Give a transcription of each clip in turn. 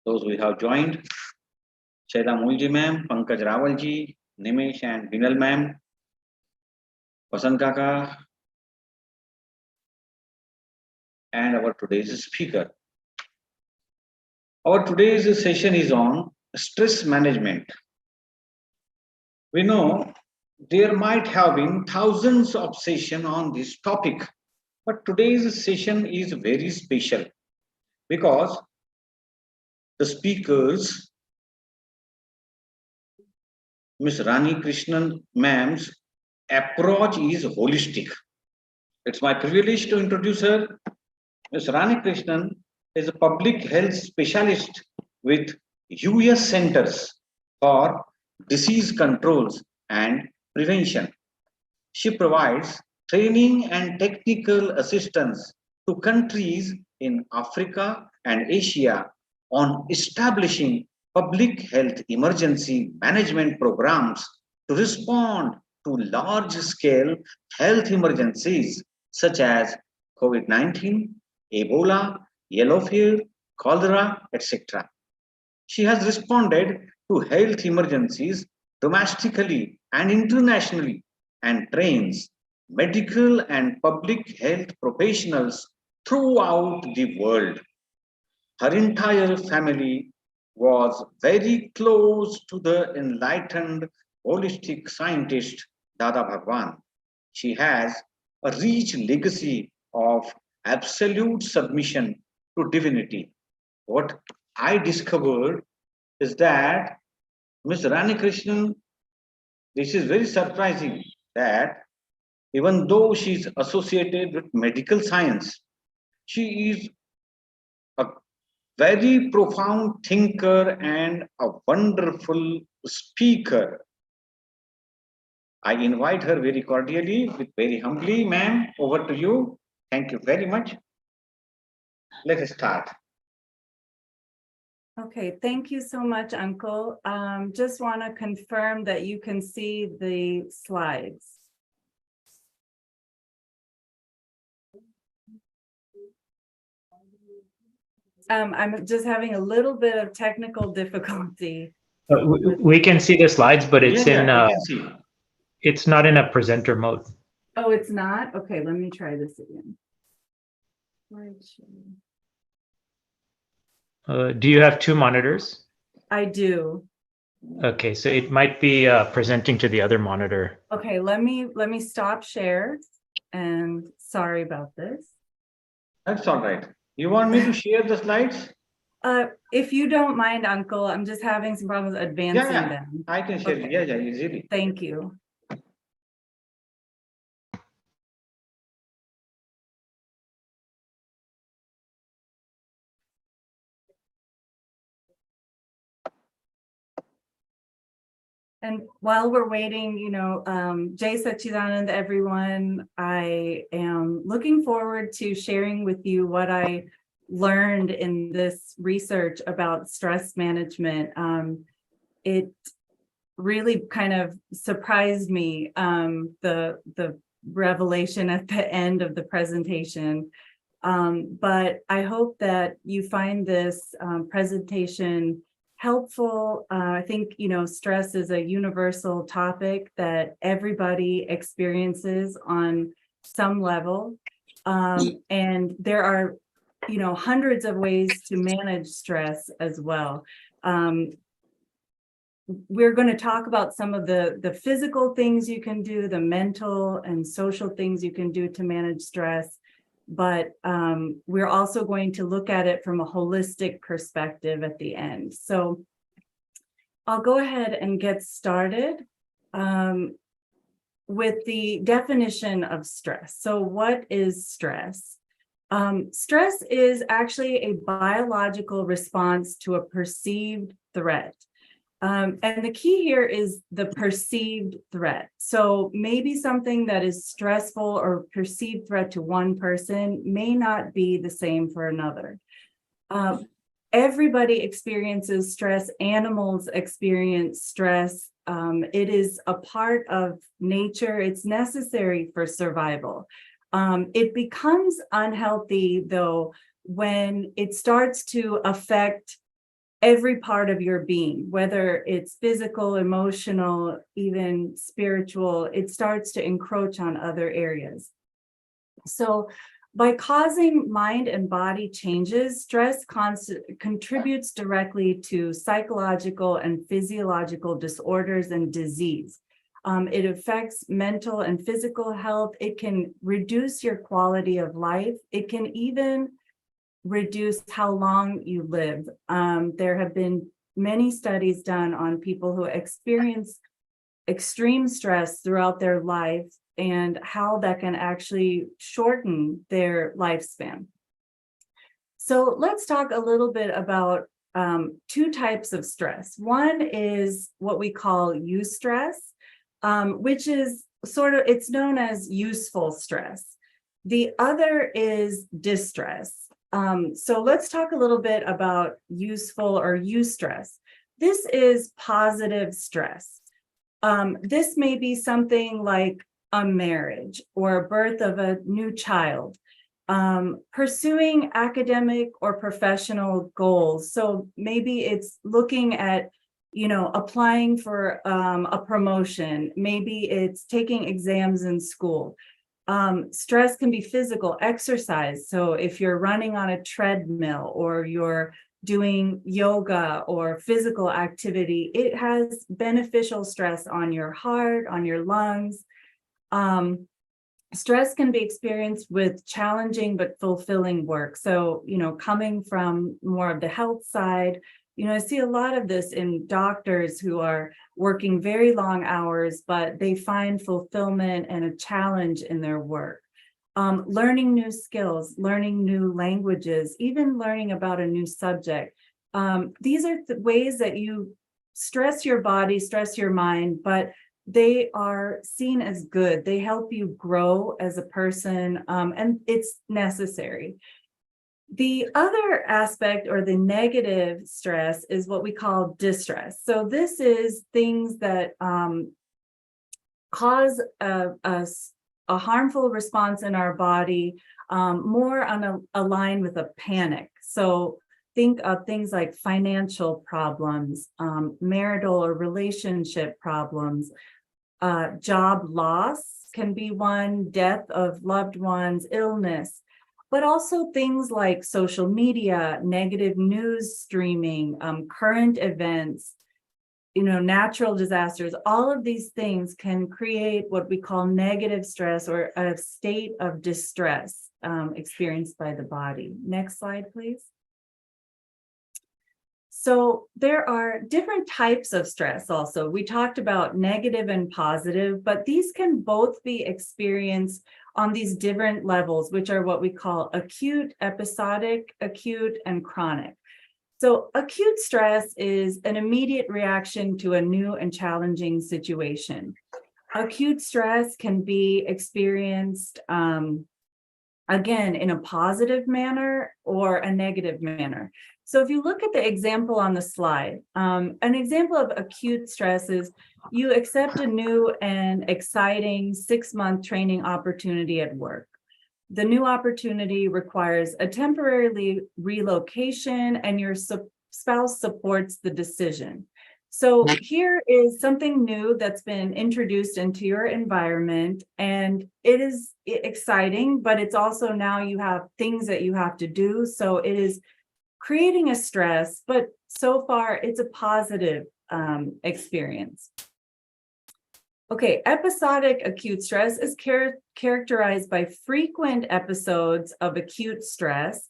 those who have joined, Shaila Mulji ma'am, Pankaj Rawal ji, Nimesh and Binal ma'am, Vasan Kaka, and our today's speaker. Our today's session is on stress management. We know there might have been thousands of sessions on this topic, but today's session is very special because the speakers, Ms. Rani Krishnan ma'am's approach is holistic. It's my privilege to introduce her. Ms. Rani Krishnan is a public health specialist with US Centers for Disease Controls and Prevention. She provides training and technical assistance to countries in Africa and Asia on establishing public health emergency management programs to respond to large scale health emergencies such as COVID 19, Ebola, yellow fever, cholera, etc. She has responded to health emergencies domestically and internationally and trains medical and public health professionals throughout the world. Her entire family was very close to the enlightened holistic scientist Dada Bhagwan. She has a rich legacy of absolute submission to divinity. What I discovered is that Ms. Rani Krishnan, this is very surprising that even though she is associated with medical science, she is a very profound thinker and a wonderful speaker. I invite her very cordially, with very humbly, ma'am, over to you. Thank you very much. Let us start. Okay, thank you so much, Uncle. Just want to confirm that you can see the slides. I'm just having a little bit of technical difficulty. We can see the slides, but it's it's not in a presenter mode. Oh, it's not? Okay, let me try this again. Do you have two monitors? I do. Okay, so it might be presenting to the other monitor. Okay, let me stop share, and sorry about this. That's all right. You want me to share the slides? If you don't mind, Uncle, I'm just having some problems advancing them. I can share. Okay. Yeah, easily. Thank you. And while we're waiting, Jai Sachidanand, everyone, I am looking forward to sharing with you what I learned in this research about stress management. It really kind of surprised me, the revelation at the end of the presentation. But I hope that you find this presentation helpful. I think, stress is a universal topic that everybody experiences on some level. And there are, hundreds of ways to manage stress as well. We're going to talk about some of the physical things you can do, the mental and social things you can do to manage stress. But we're also going to look at it from a holistic perspective at the end. So I'll go ahead and get started with the definition of stress. So what is stress? Stress is actually a biological response to a perceived threat. And the key here is the perceived threat. So maybe something that is stressful or perceived threat to one person may not be the same for another. Everybody experiences stress. Animals experience stress. It is a part of nature. It's necessary for survival. It becomes unhealthy, though, when it starts to affect every part of your being, whether it's physical, emotional, even spiritual. It starts to encroach on other areas. So by causing mind and body changes, stress contributes directly to psychological and physiological disorders and disease. It affects mental and physical health. It can reduce your quality of life. It can even reduce how long you live. There have been many studies done on people who experience extreme stress throughout their life and how that can actually shorten their lifespan. So let's talk a little bit about two types of stress. One is what we call eustress, which is it's known as useful stress. The other is distress. So let's talk a little bit about useful or eustress. This is positive stress. This may be something like a marriage or a birth of a new child, pursuing academic or professional goals. So maybe it's looking at, applying for a promotion. Maybe it's taking exams in school. Stress can be physical, exercise. So if you're running on a treadmill or you're doing yoga or physical activity, it has beneficial stress on your heart, on your lungs. Stress can be experienced with challenging but fulfilling work. So, coming from more of the health side, I see a lot of this in doctors who are working very long hours, but they find fulfillment and a challenge in their work. Learning new skills, learning new languages, even learning about a new subject. These are the ways that you stress your body, stress your mind, but they are seen as good. They help you grow as a person, and it's necessary. The other aspect, or the negative stress, is what we call distress. So this is things that cause a harmful response in our body, more on a line with a panic. So think of things like financial problems, marital or relationship problems, job loss can be one, death of loved ones, illness, but also things like social media, negative news streaming, current events, natural disasters. All of these things can create what we call negative stress, or a state of distress experienced by the body. Next slide, please. So there are different types of stress also. We talked about negative and positive, but these can both be experienced on these different levels, which are what we call acute, episodic, acute, and chronic. So acute stress is an immediate reaction to a new and challenging situation. Acute stress can be experienced, again, in a positive manner or a negative manner. So if you look at the example on the slide, an example of acute stress is you accept a new and exciting 6-month training opportunity at work. The new opportunity requires a temporary relocation, and your spouse supports the decision. So here is something new that's been introduced into your environment, and it is exciting, but it's also now you have things that you have to do. So it is creating a stress, but so far it's a positive experience. Okay, episodic acute stress is characterized by frequent episodes of acute stress.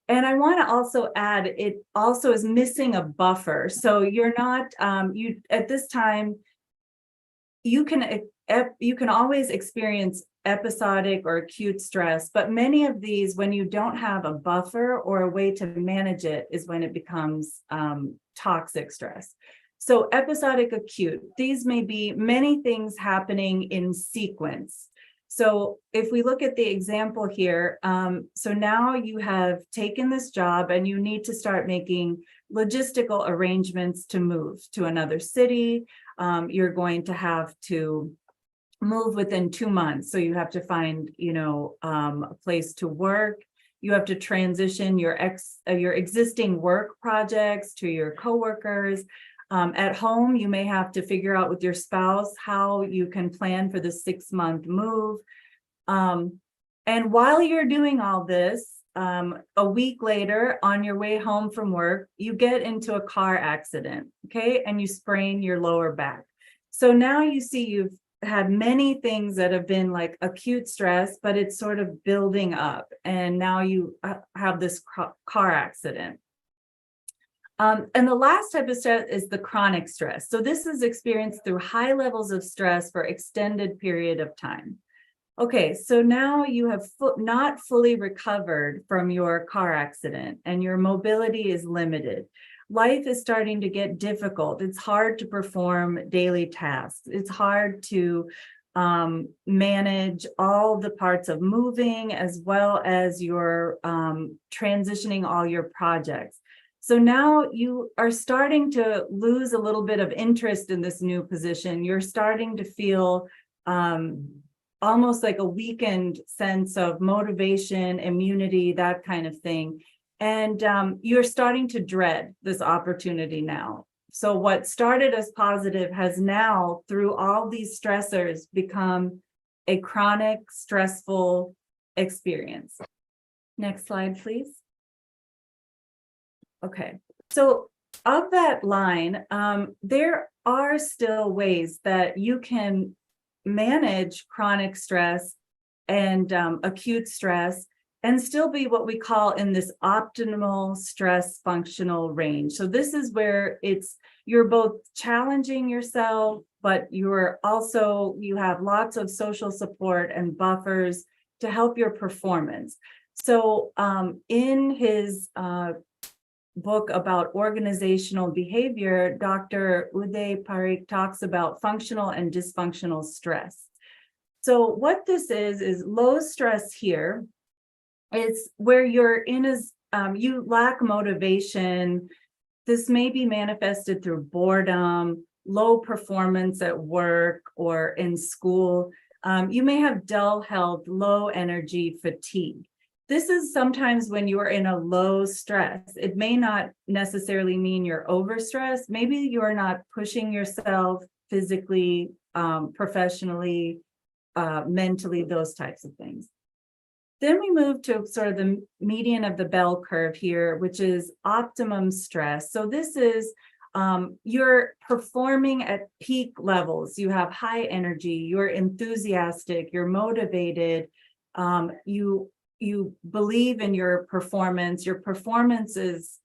And I want to also add, it also is missing a buffer. So you're not, at this time, you can always experience episodic or acute stress, but many of these, when you don't have a buffer or a way to manage it, is when it becomes toxic stress. So episodic acute, these may be many things happening in sequence. So if we look at the example here, so now you have taken this job and you need to start making logistical arrangements to move to another city. You're going to have to move within 2 months. So you have to find, a place to work. You have to transition your existing work projects to your coworkers. At home, you may have to figure out with your spouse how you can plan for the 6-month move. And while you're doing all this, a week later, on your way home from work, you get into a car accident, okay? And you sprain your lower back. So now you see you've had many things that have been like acute stress, but it's sort of building up. And now you have this car accident. And the last type of stress is the chronic stress. So this is experienced through high levels of stress for extended period of time. Okay, so now you have not fully recovered from your car accident and your mobility is limited. Life is starting to get difficult. It's hard to perform daily tasks. It's hard to manage all the parts of moving as well as your transitioning all your projects. So now you are starting to lose a little bit of interest in this new position. You're starting to feel almost like a weakened sense of motivation, immunity, that kind of thing. And you're starting to dread this opportunity now. So what started as positive has now, through all these stressors, become a chronic, stressful experience. Next slide, please. Okay, so of that line, there are still ways that you can manage chronic stress and acute stress and still be what we call in this optimal stress functional range. So this is where you're both challenging yourself, but you have lots of social support and buffers to help your performance. So in his book about organizational behavior, Dr. Uday Parikh talks about functional and dysfunctional stress. So what this is low stress here. It's where you're you lack motivation. This may be manifested through boredom, low performance at work or in school. You may have dull health, low energy, fatigue. This is sometimes when you are in a low stress. It may not necessarily mean you're overstressed. Maybe you're not pushing yourself physically, professionally, mentally, those types of things. Then we move to sort of the median of the bell curve here, which is optimum stress. So this is you're performing at peak levels. You have high energy, you're enthusiastic, you're motivated, you believe in your performance. Your performance is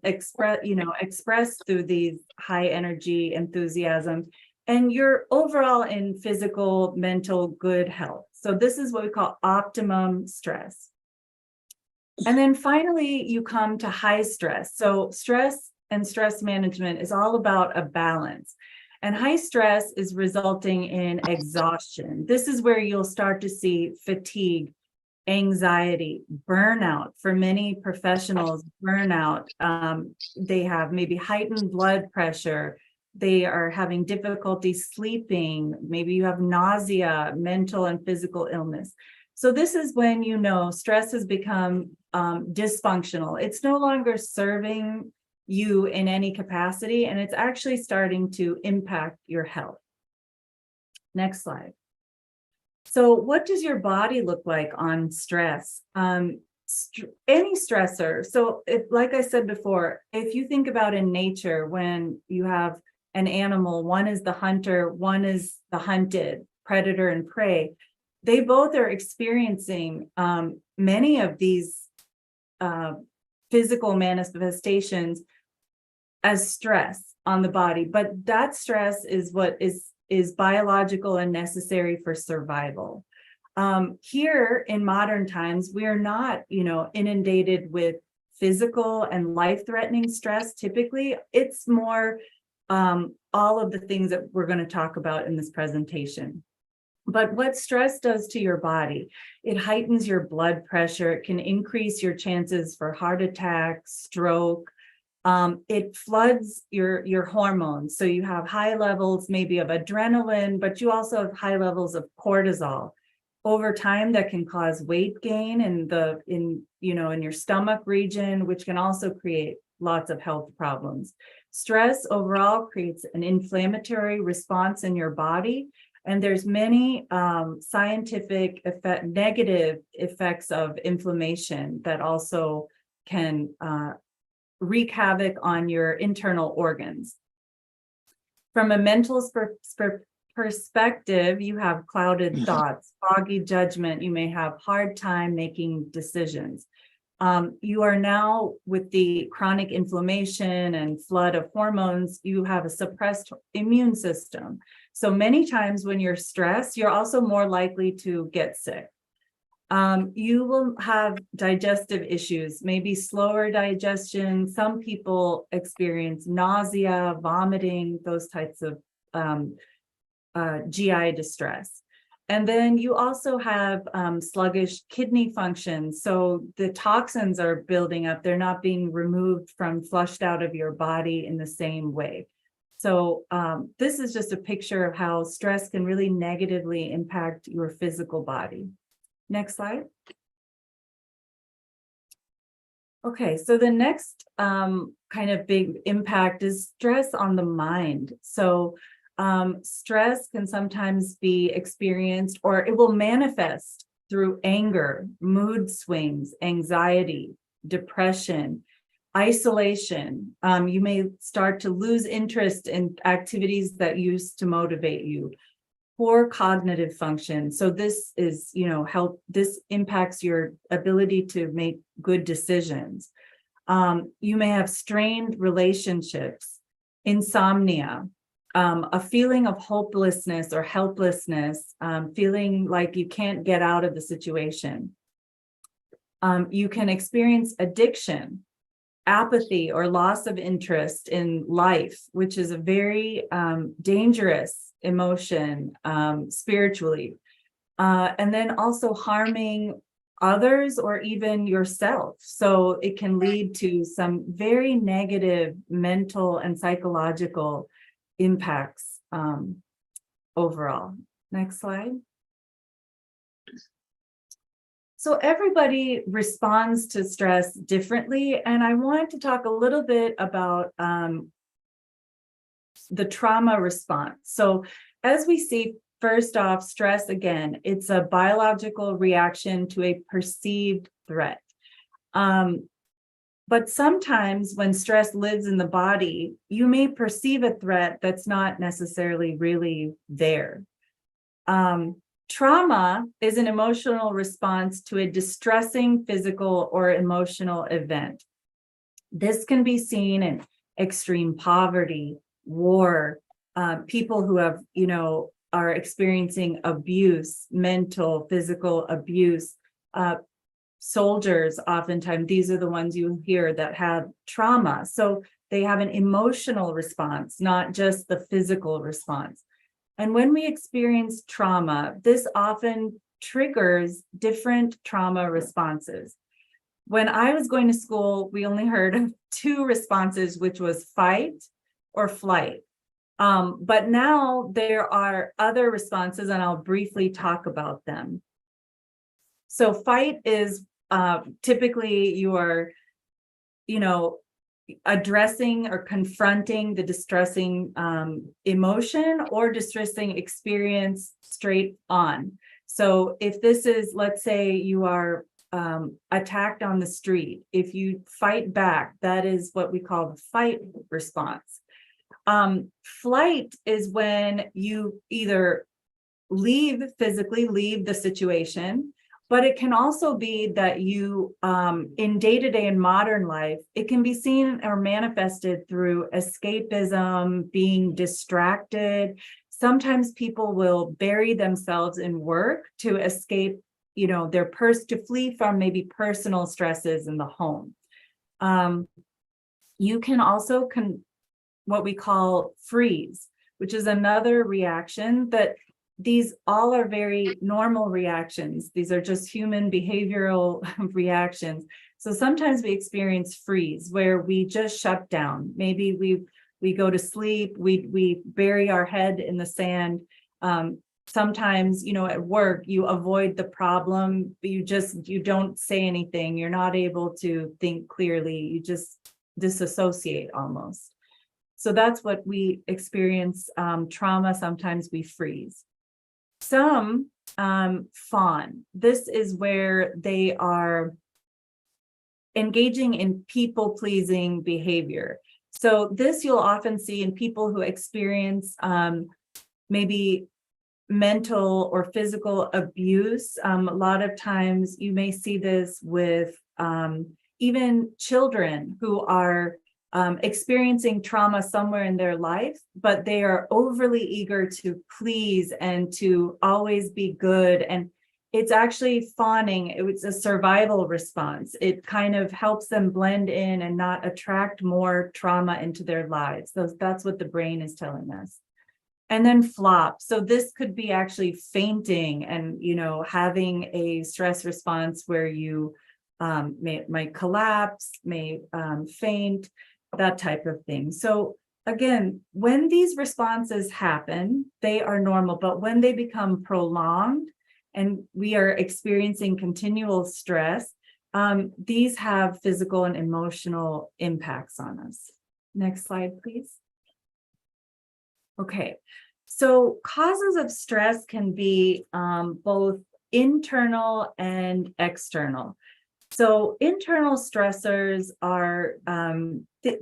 expressed through these high energy, enthusiasm, and you're overall in physical, mental, good health. So this is what we call optimum stress. And then finally, you come to high stress. So stress and stress management is all about a balance. And high stress is resulting in exhaustion. This is where you'll start to see fatigue, anxiety, burnout. For many professionals, burnout, they have maybe heightened blood pressure. They are having difficulty sleeping. Maybe you have nausea, mental and physical illness. So this is when you know stress has become dysfunctional. It's no longer serving you in any capacity, and it's actually starting to impact your health. Next slide. So what does your body look like on stress? Any stressor. So like I said before, if you think about in nature, when you have an animal, one is the hunter, one is the hunted, predator and prey, they both are experiencing many of these physical manifestations as stress on the body, but that stress is what is biological and necessary for survival. Here in modern times, we are not, inundated with physical and life-threatening stress. Typically, it's more all of the things that we're going to talk about in this presentation. But what stress does to your body, it heightens your blood pressure. It can increase your chances for heart attack, stroke. It floods your hormones. So you have high levels maybe of adrenaline, but you also have high levels of cortisol. over time that can cause weight gain in your stomach region, which can also create lots of health problems. Stress overall creates an inflammatory response in your body, and there's many scientific negative effects of inflammation that also can wreak havoc on your internal organs. From a mental perspective, you have clouded thoughts, foggy judgment. You may have hard time making decisions. You are now, with the chronic inflammation and flood of hormones, you have a suppressed immune system. So many times when you're stressed, you're also more likely to get sick. You will have digestive issues, maybe slower digestion. Some people experience nausea, vomiting, those types of GI distress. And then you also have sluggish kidney function. So the toxins are building up. They're not being removed flushed out of your body in the same way. So this is just a picture of how stress can really negatively impact your physical body. Next slide. Okay, so the next kind of big impact is stress on the mind. So stress can sometimes be experienced, or it will manifest through anger, mood swings, anxiety, depression, isolation. You may start to lose interest in activities that used to motivate you. Poor cognitive function. So this is, this impacts your ability to make good decisions. You may have strained relationships, insomnia, a feeling of hopelessness or helplessness, feeling like you can't get out of the situation. You can experience addiction, apathy, or loss of interest in life, which is a very dangerous emotion spiritually. And then also harming others or even yourself. So it can lead to some very negative mental and psychological impacts overall. Next slide. So everybody responds to stress differently, and I want to talk a little bit about the trauma response. So as we see, first off, stress, again, it's a biological reaction to a perceived threat. But sometimes when stress lives in the body, you may perceive a threat that's not necessarily really there. Trauma is an emotional response to a distressing physical or emotional event. This can be seen in extreme poverty, war, people who have, are experiencing abuse, mental, physical abuse, soldiers. Oftentimes, these are the ones you hear that have trauma. So they have an emotional response, not just the physical response. And when we experience trauma, this often triggers different trauma responses. When I was going to school, we only heard of two responses, which was fight or flight. But now there are other responses, and I'll briefly talk about them. So fight is typically you are, addressing or confronting the distressing emotion or distressing experience straight on. So if this is, let's say you are attacked on the street, if you fight back, that is what we call the fight response. Flight is when you either physically leave the situation, but it can also be that you, in day-to-day and modern life, it can be seen or manifested through escapism, being distracted. Sometimes people will bury themselves in work to escape, to flee from maybe personal stresses in the home. You can also what we call freeze, which is another reaction that these all are very normal reactions. These are just human behavioral reactions. So sometimes we experience freeze where we just shut down. Maybe we go to sleep, we bury our head in the sand. sometimes, at work, you avoid the problem, but you don't say anything. You're not able to think clearly. You just disassociate almost. So that's what we experience. Trauma, sometimes we freeze. Some fawn. This is where they are engaging in people-pleasing behavior. So this you'll often see in people who experience maybe mental or physical abuse. A lot of times you may see this with even children who are experiencing trauma somewhere in their life, but they are overly eager to please and to always be good. And it's actually fawning. It's a survival response. It kind of helps them blend in and not attract more trauma into their lives. So that's what the brain is telling us. And then flop. So this could be actually fainting and, having a stress response where you might collapse, may faint, that type of thing. So again, when these responses happen, they are normal, but when they become prolonged and we are experiencing continual stress, these have physical and emotional impacts on us. Next slide, please. Okay, so causes of stress can be both internal and external. So internal stressors are the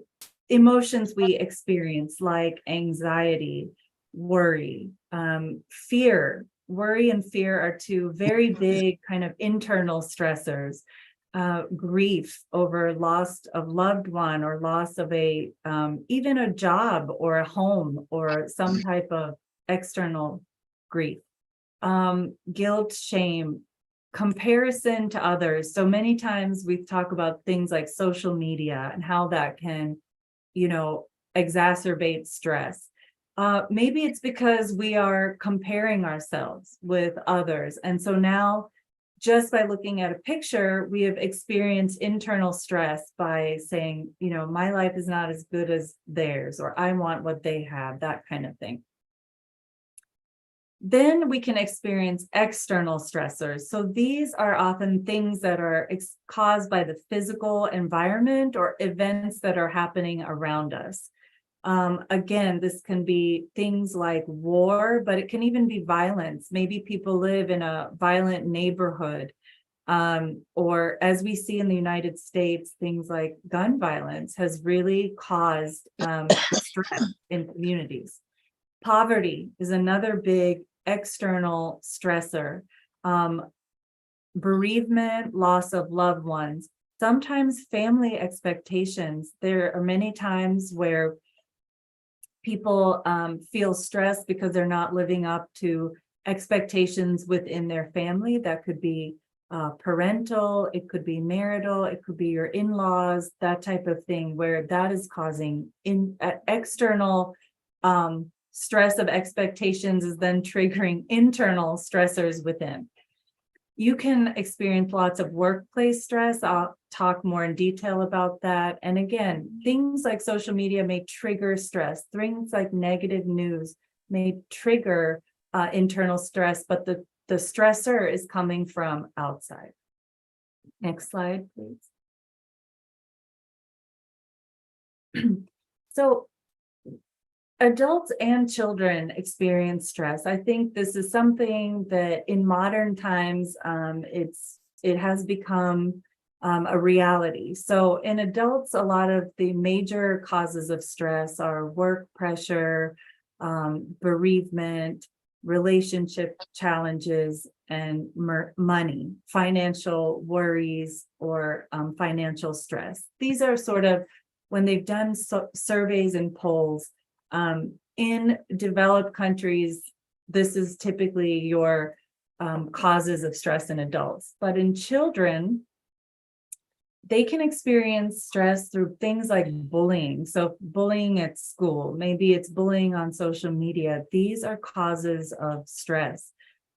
emotions we experience, like anxiety, worry, fear. Worry and fear are two very big kind of internal stressors. Grief over loss of loved one or loss of even a job or a home or some type of external grief. Guilt, shame, comparison to others. So many times we talk about things like social media and how that can, exacerbate stress. Maybe it's because we are comparing ourselves with others. And so now, just by looking at a picture, we have experienced internal stress by saying, my life is not as good as theirs, or I want what they have, that kind of thing. Then we can experience external stressors. So these are often things that are caused by the physical environment or events that are happening around us. Again, this can be things like war, but it can even be violence. Maybe people live in a violent neighborhood, or as we see in the United States, things like gun violence has really caused stress in communities. Poverty is another big external stressor. Bereavement, loss of loved ones, sometimes family expectations. There are many times where people feel stressed because they're not living up to expectations within their family. That could be parental, it could be marital, it could be your in-laws, that type of thing, where that is causing external stress of expectations is then triggering internal stressors within. You can experience lots of workplace stress. I'll talk more in detail about that. And again, things like social media may trigger stress. Things like negative news may trigger internal stress, but the stressor is coming from outside. Next slide, please. So adults and children experience stress. I think this is something that in modern times, it has become a reality. So in adults, a lot of the major causes of stress are work pressure, bereavement, relationship challenges, and money, financial worries, or financial stress. These are sort of, when they've done surveys and polls, in developed countries, this is typically your causes of stress in adults. But in children, they can experience stress through things like bullying. So bullying at school, maybe it's bullying on social media. These are causes of stress.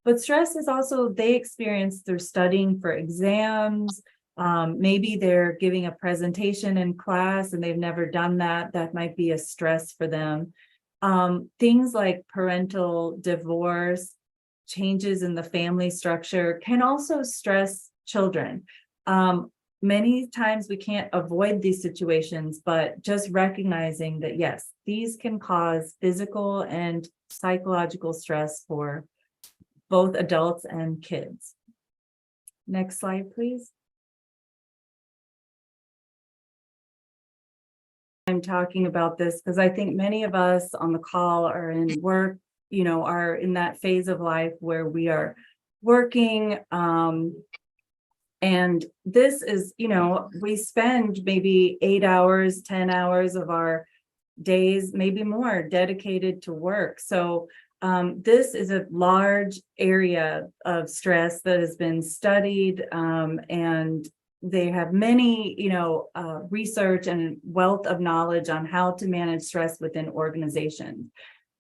But stress is also, they experience through studying for exams. Maybe they're giving a presentation in class and they've never done that. That might be a stress for them. Things like parental divorce, changes in the family structure can also stress children. Many times we can't avoid these situations, but just recognizing that, yes, these can cause physical and psychological stress for both adults and kids. Next slide, please. I'm talking about this because I think many of us on the call are in work, are in that phase of life where we are working. And this is, we spend maybe 8 hours, 10 hours of our days, maybe more, dedicated to work. So this is a large area of stress that has been studied, and they have many, research and wealth of knowledge on how to manage stress within organizations.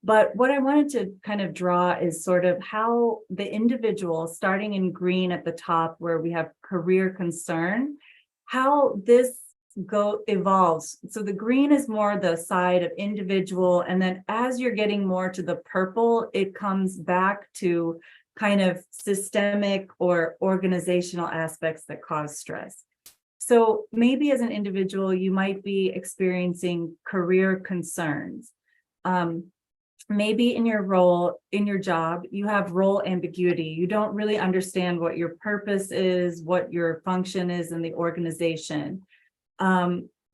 But what I wanted to kind of draw is sort of how the individual, starting in green at the top where we have career concern, how this evolves. So the green is more the side of individual, and then as you're getting more to the purple, it comes back to kind of systemic or organizational aspects that cause stress. So maybe as an individual, you might be experiencing career concerns. Maybe in your role, in your job, you have role ambiguity. You don't really understand what your purpose is, what your function is in the organization.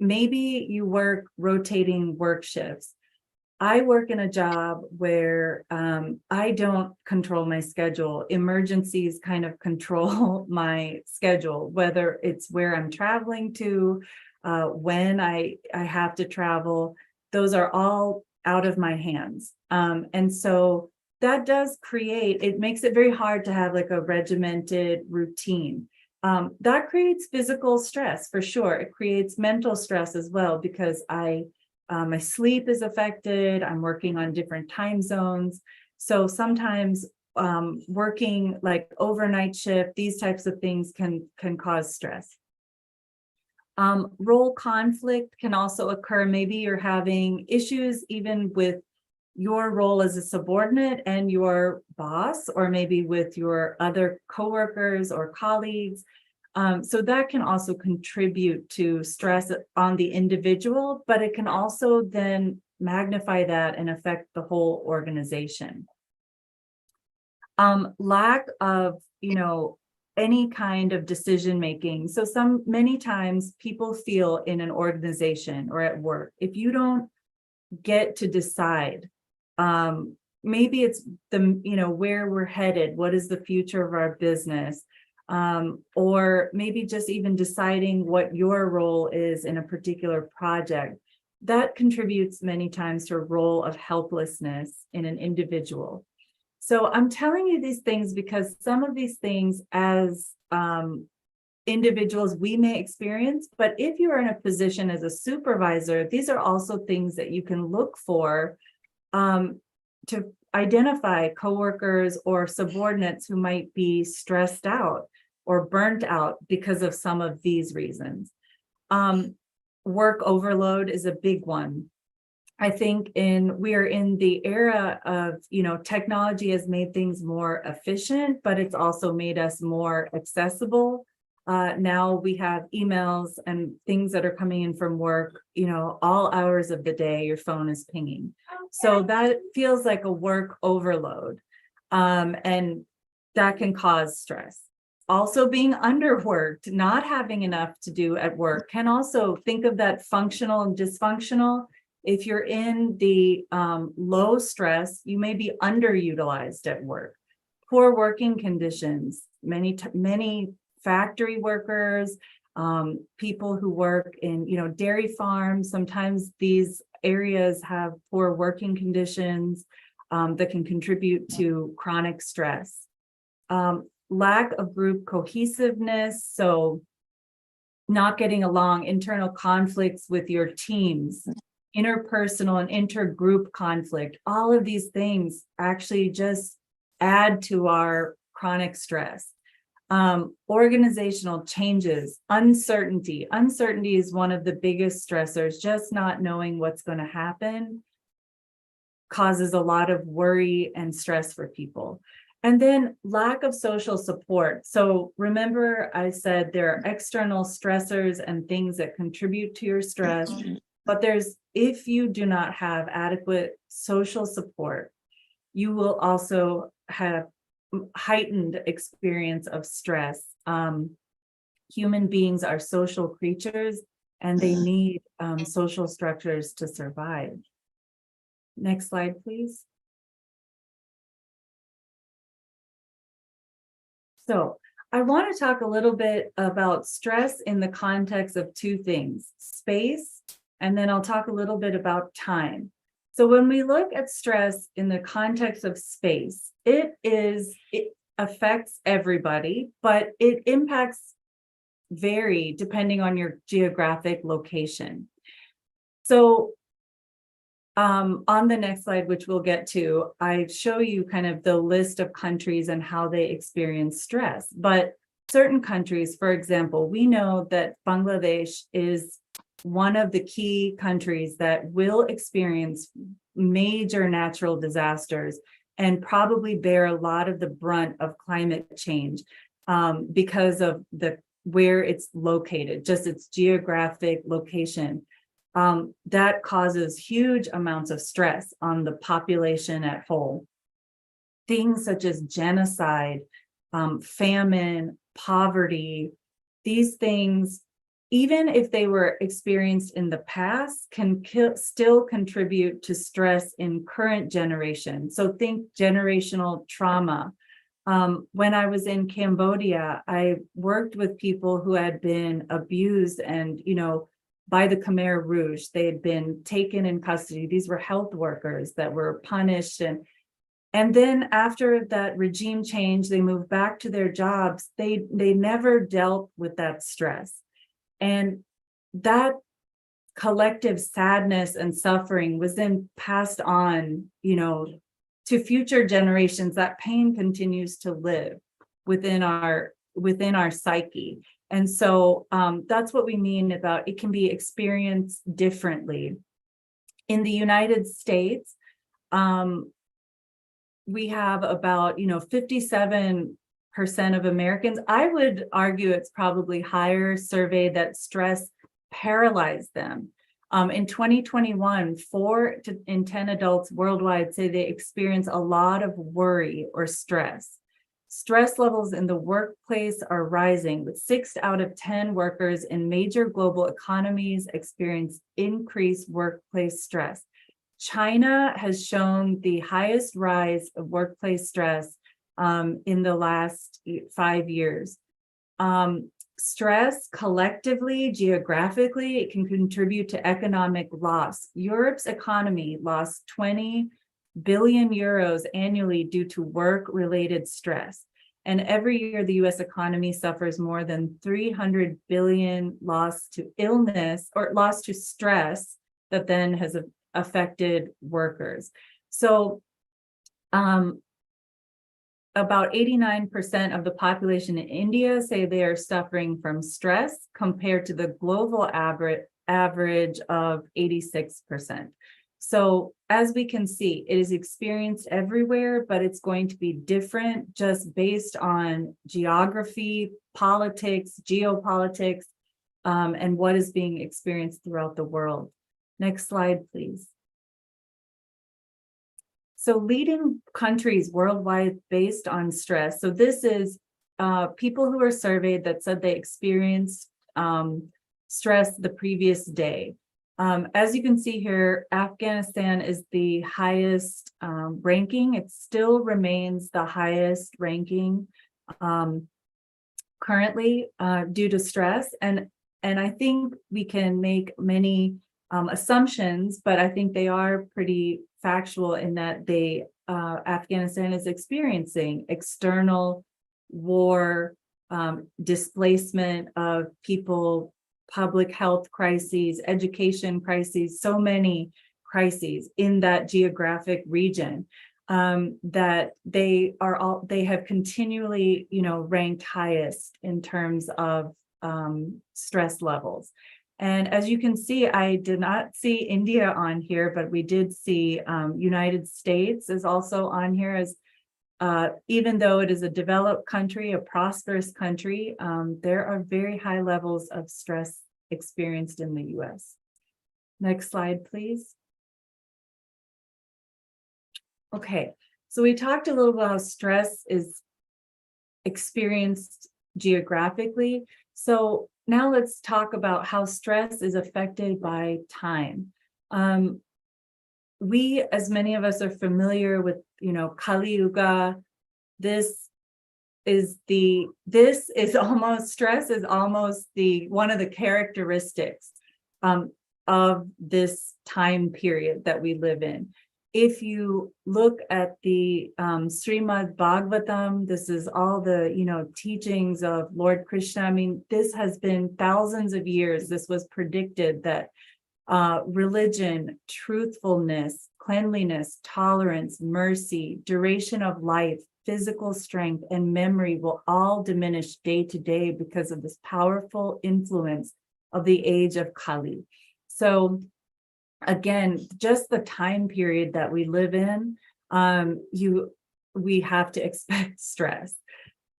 Maybe you work rotating work shifts. I work in a job where I don't control my schedule. Emergencies kind of control my schedule, whether it's where I'm traveling to, when I have to travel. Those are all out of my hands. And so that does it makes it very hard to have like a regimented routine. That creates physical stress for sure. It creates mental stress as well, because my sleep is affected. I'm working on different time zones. So sometimes working like overnight shift, these types of things can cause stress. Role conflict can also occur. Maybe you're having issues even with your role as a subordinate and your boss, or maybe with your other coworkers or colleagues. So that can also contribute to stress on the individual, but it can also then magnify that and affect the whole organization. Lack of, any kind of decision making. So many times people feel in an organization or at work, if you don't get to decide, maybe it's where we're headed, what is the future of our business, or maybe just even deciding what your role is in a particular project, that contributes many times to a role of helplessness in an individual. So I'm telling you these things because some of these things as individuals we may experience, but if you are in a position as a supervisor, these are also things that you can look for to identify coworkers or subordinates who might be stressed out or burnt out because of some of these reasons. Work overload is a big one. I think we are in the era of, technology has made things more efficient, but it's also made us more accessible. Now we have emails and things that are coming in from work, all hours of the day, your phone is pinging. So that feels like a work overload, and that can cause stress. Also being underworked, not having enough to do at work can also think of that functional and dysfunctional. If you're in the low stress, you may be underutilized at work. Poor working conditions, many factory workers, people who work in dairy farms, sometimes these areas have poor working conditions that can contribute to chronic stress. Lack of group cohesiveness, so not getting along, internal conflicts with your teams, interpersonal and intergroup conflict, all of these things actually just add to our chronic stress. Organizational changes, uncertainty is one of the biggest stressors. Just not knowing what's going to happen causes a lot of worry and stress for people. And then lack of social support. So remember, I said there are external stressors and things that contribute to your stress, but if you do not have adequate social support, you will also have heightened experience of stress. Human beings are social creatures and they need social structures to survive. Next slide, please. So I want to talk a little bit about stress in the context of two things, space, and then I'll talk a little bit about time. So when we look at stress in the context of space, it affects everybody, but it impacts vary depending on your geographic location. So on the next slide, which we'll get to, I show you kind of the list of countries and how they experience stress. But certain countries, for example, we know that Bangladesh is one of the key countries that will experience major natural disasters and probably bear a lot of the brunt of climate change because of where it's located, just its geographic location. That causes huge amounts of stress on the population at whole. Things such as genocide, famine, poverty, these things, even if they were experienced in the past, can still contribute to stress in current generation. So think generational trauma. When I was in Cambodia, I worked with people who had been abused and, by the Khmer Rouge. They had been taken in custody. These were health workers that were punished. And then after that regime change, they moved back to their jobs. They never dealt with that stress. And that collective sadness and suffering was then passed on, to future generations. That pain continues to live within our psyche. And so that's what we mean about it can be experienced differently. In the United States, we have about 57% of Americans. I would argue it's probably higher, survey that stress paralyzed them. In 2021, 4 in 10 adults worldwide say they experience a lot of worry or stress. Stress levels in the workplace are rising, with 6 out of 10 workers in major global economies experience increased workplace stress. China has shown the highest rise of workplace stress in the last 5 years. Stress collectively, geographically, it can contribute to economic loss. Europe's economy lost 20 billion euros annually due to work-related stress. And every year, the US economy suffers more than 300 billion loss to illness or loss to stress that then has affected workers. So about 89% of the population in India say they are suffering from stress compared to the global average of 86%. So as we can see, it is experienced everywhere, but it's going to be different just based on geography, politics, geopolitics, and what is being experienced throughout the world. Next slide, please. So leading countries worldwide based on stress. So this is people who were surveyed that said they experienced stress the previous day. As you can see here, Afghanistan is the highest ranking. It still remains the highest ranking currently due to stress. And I think we can make many assumptions, but I think they are pretty factual in that Afghanistan is experiencing external war, displacement of people, public health crises, education crises, so many crises in that geographic region that they have continually, ranked highest in terms of stress levels. And as you can see, I did not see India on here, but we did see United States is also on here as even though it is a developed country, a prosperous country, there are very high levels of stress experienced in the US. Next slide, please. Okay, so we talked a little about how stress is experienced geographically. So now let's talk about how stress is affected by time. We, as many of us are familiar with, Kali Yuga, stress is almost one of the characteristics of this time period that we live in. If you look at the Srimad Bhagavatam, this is all the, teachings of Lord Krishna. I mean, this has been thousands of years. This was predicted that religion, truthfulness, cleanliness, tolerance, mercy, duration of life, physical strength, and memory will all diminish day to day because of this powerful influence of the age of Kali. So again, just the time period that we live in, we have to expect stress.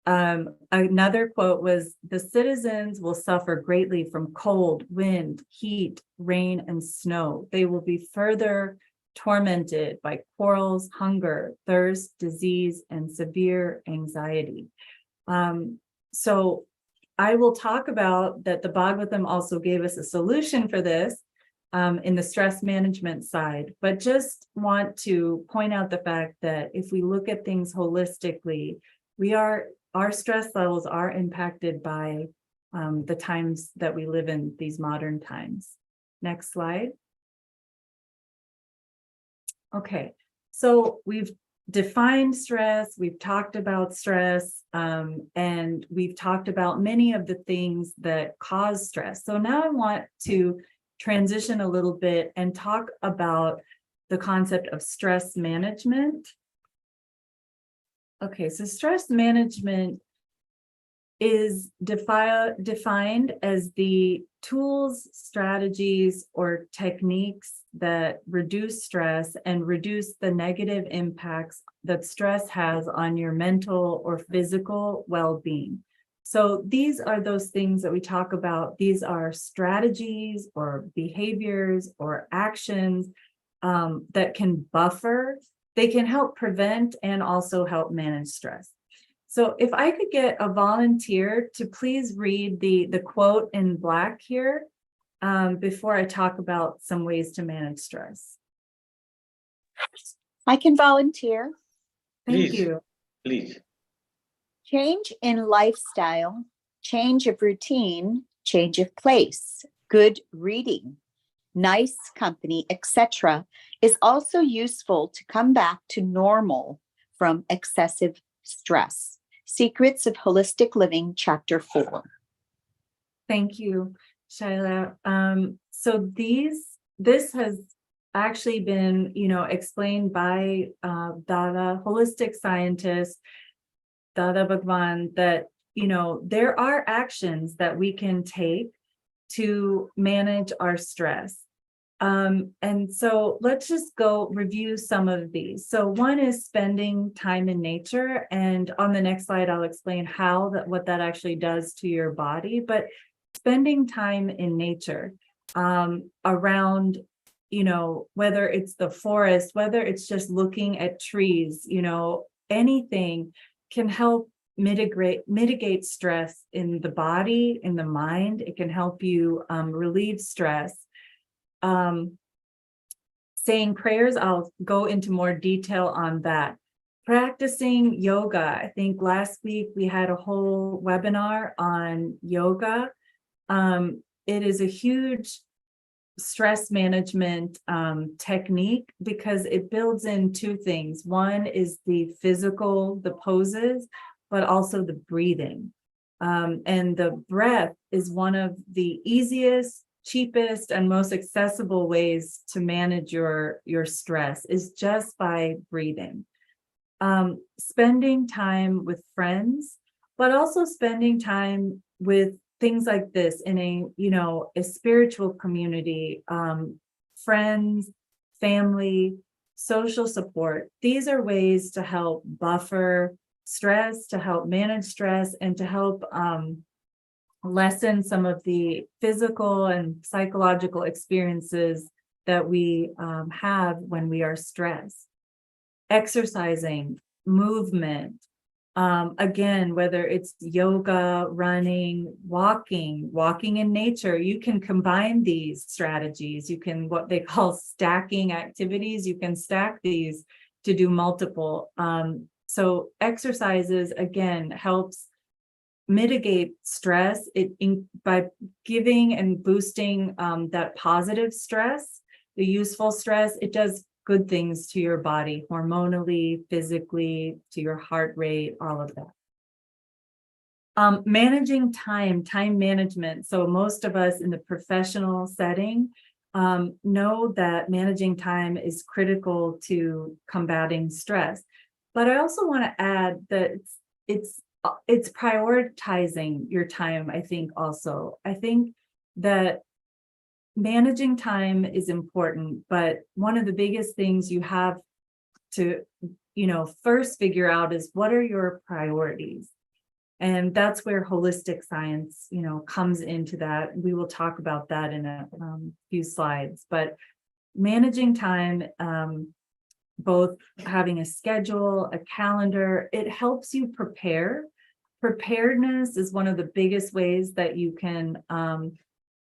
Another quote was, the citizens will suffer greatly from cold, wind, heat, rain, and snow. They will be further tormented by quarrels, hunger, thirst, disease, and severe anxiety. So I will talk about that the Bhagavatam also gave us a solution for this in the stress management side, but just want to point out the fact that if we look at things holistically, our stress levels are impacted by the times that we live in, these modern times. Next slide. Okay, so we've defined stress, we've talked about stress, and we've talked about many of the things that cause stress. So now I want to transition a little bit and talk about the concept of stress management. Okay, so stress management is defined as the tools, strategies, or techniques that reduce stress and reduce the negative impacts that stress has on your mental or physical well-being. So these are those things that we talk about. These are strategies or behaviors or actions that can buffer. They can help prevent and also help manage stress. So if I could get a volunteer to please read the quote in black here before I talk about some ways to manage stress. I can volunteer. Thank you. Please. Change in lifestyle, change of routine, change of place, good reading, nice company, etc., is also useful to come back to normal from excessive stress. Secrets of Holistic Living, Chapter 4. Thank you, Shaila. So this has actually been, explained by Dada, holistic scientist, Dada Bhagwan, that, there are actions that we can take to manage our stress. And so let's just go review some of these. So one is spending time in nature. And on the next slide, I'll explain what that actually does to your body. But spending time in nature around, whether it's the forest, whether it's just looking at trees, anything can help mitigate stress in the body, in the mind. It can help you relieve stress. Saying prayers, I'll go into more detail on that. Practicing yoga. I think last week we had a whole webinar on yoga. It is a huge stress management technique because it builds in two things. One is the physical, the poses, but also the breathing. And the breath is one of the easiest, cheapest, and most accessible ways to manage your stress is just by breathing. Spending time with friends, but also spending time with things like this in a spiritual community, friends, family, social support. These are ways to help buffer stress, to help manage stress, and to help lessen some of the physical and psychological experiences that we have when we are stressed. Exercising, movement, again, whether it's yoga, running, walking in nature, you can combine these strategies. You can, what they call stacking activities, you can stack these to do multiple. So exercises, again, helps mitigate stress by giving and boosting that positive stress, the useful stress. It does good things to your body, hormonally, physically, to your heart rate, all of that. Managing time management. So most of us in the professional setting know that managing time is critical to combating stress. But I also want to add that it's prioritizing your time, I think also. I think that managing time is important, but one of the biggest things you have to, first figure out is what are your priorities? And that's where holistic science, comes into that. We will talk about that in a few slides, but managing time, both having a schedule, a calendar, it helps you prepare. Preparedness is one of the biggest ways that you can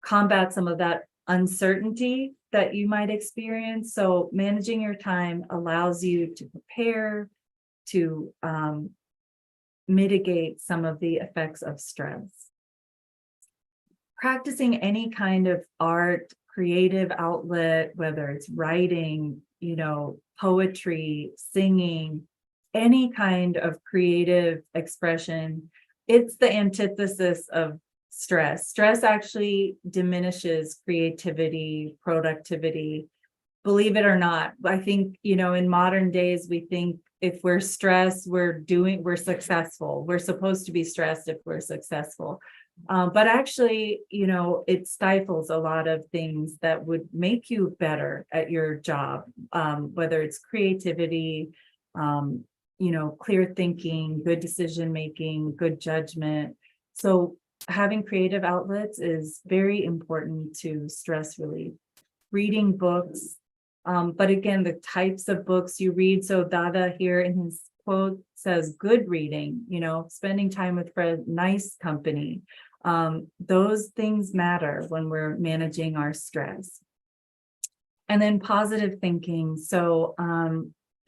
combat some of that uncertainty that you might experience. So managing your time allows you to prepare, to mitigate some of the effects of stress. Practicing any kind of art, creative outlet, whether it's writing, poetry, singing, any kind of creative expression, it's the antithesis of stress. Stress actually diminishes creativity, productivity. Believe it or not, I think, in modern days, we think if we're stressed, we're successful. We're supposed to be stressed if we're successful. But actually, it stifles a lot of things that would make you better at your job, whether it's creativity, clear thinking, good decision making, good judgment. So having creative outlets is very important to stress relief. Reading books, but again, the types of books you read. So Dada here in his quote says good reading, spending time with friends, nice company. Those things matter when we're managing our stress. And then positive thinking. So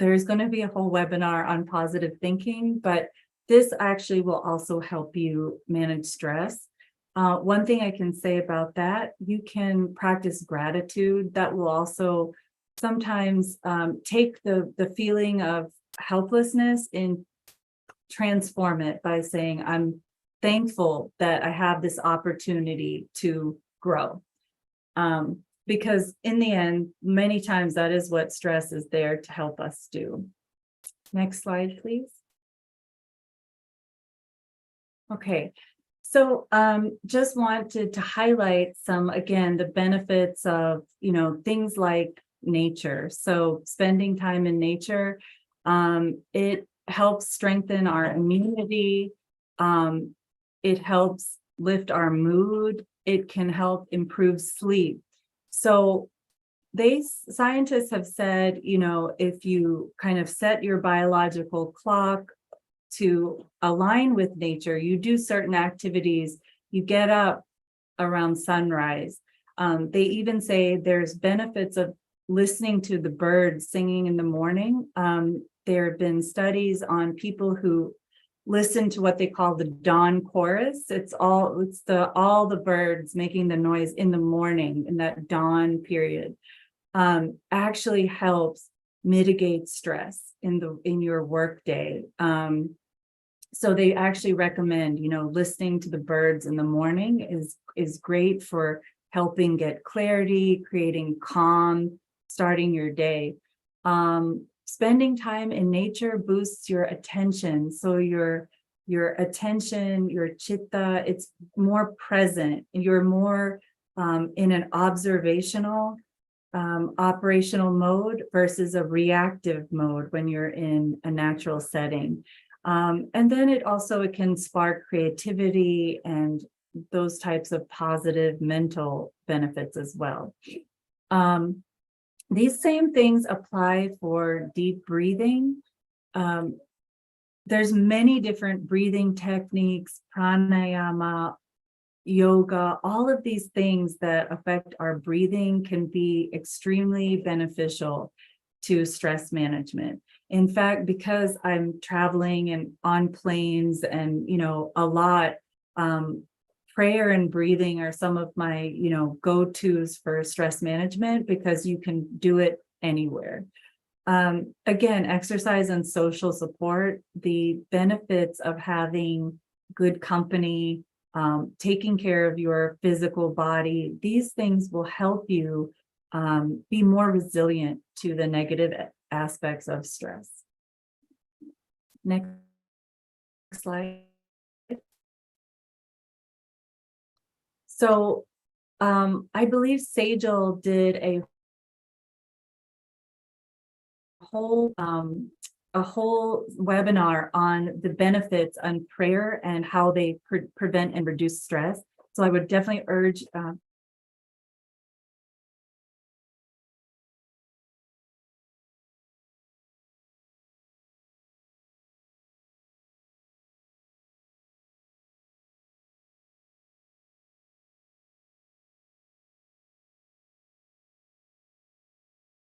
there's going to be a whole webinar on positive thinking, but this actually will also help you manage stress. One thing I can say about that, you can practice gratitude. That will also sometimes take the feeling of helplessness and transform it by saying, I'm thankful that I have this opportunity to grow. Because in the end, many times that is what stress is there to help us do. Next slide, please. Okay, so just wanted to highlight some, again, the benefits of, things like nature. So spending time in nature, it helps strengthen our immunity. It helps lift our mood. It can help improve sleep. So scientists have said, if you kind of set your biological clock to align with nature, you do certain activities, you get up around sunrise. They even say there's benefits of listening to the birds singing in the morning. There have been studies on people who listen to what they call the dawn chorus. It's all the birds making the noise in the morning in that dawn period. Actually helps mitigate stress in your workday. So they actually recommend, listening to the birds in the morning is great for helping get clarity, creating calm, starting your day. Spending time in nature boosts your attention. So your attention, your chitta, it's more present. You're more in an observational operational mode versus a reactive mode when you're in a natural setting. And then it can spark creativity and those types of positive mental benefits as well. These same things apply for deep breathing. There's many different breathing techniques, pranayama, yoga, all of these things that affect our breathing can be extremely beneficial to stress management. In fact, because I'm traveling and on planes and, a lot, prayer and breathing are some of my, go-tos for stress management because you can do it anywhere. Again, exercise and social support, the benefits of having good company, taking care of your physical body, these things will help you be more resilient to the negative aspects of stress. Next slide. So I believe Sejal did a whole webinar on the benefits on prayer and how they prevent and reduce stress. So I would definitely urge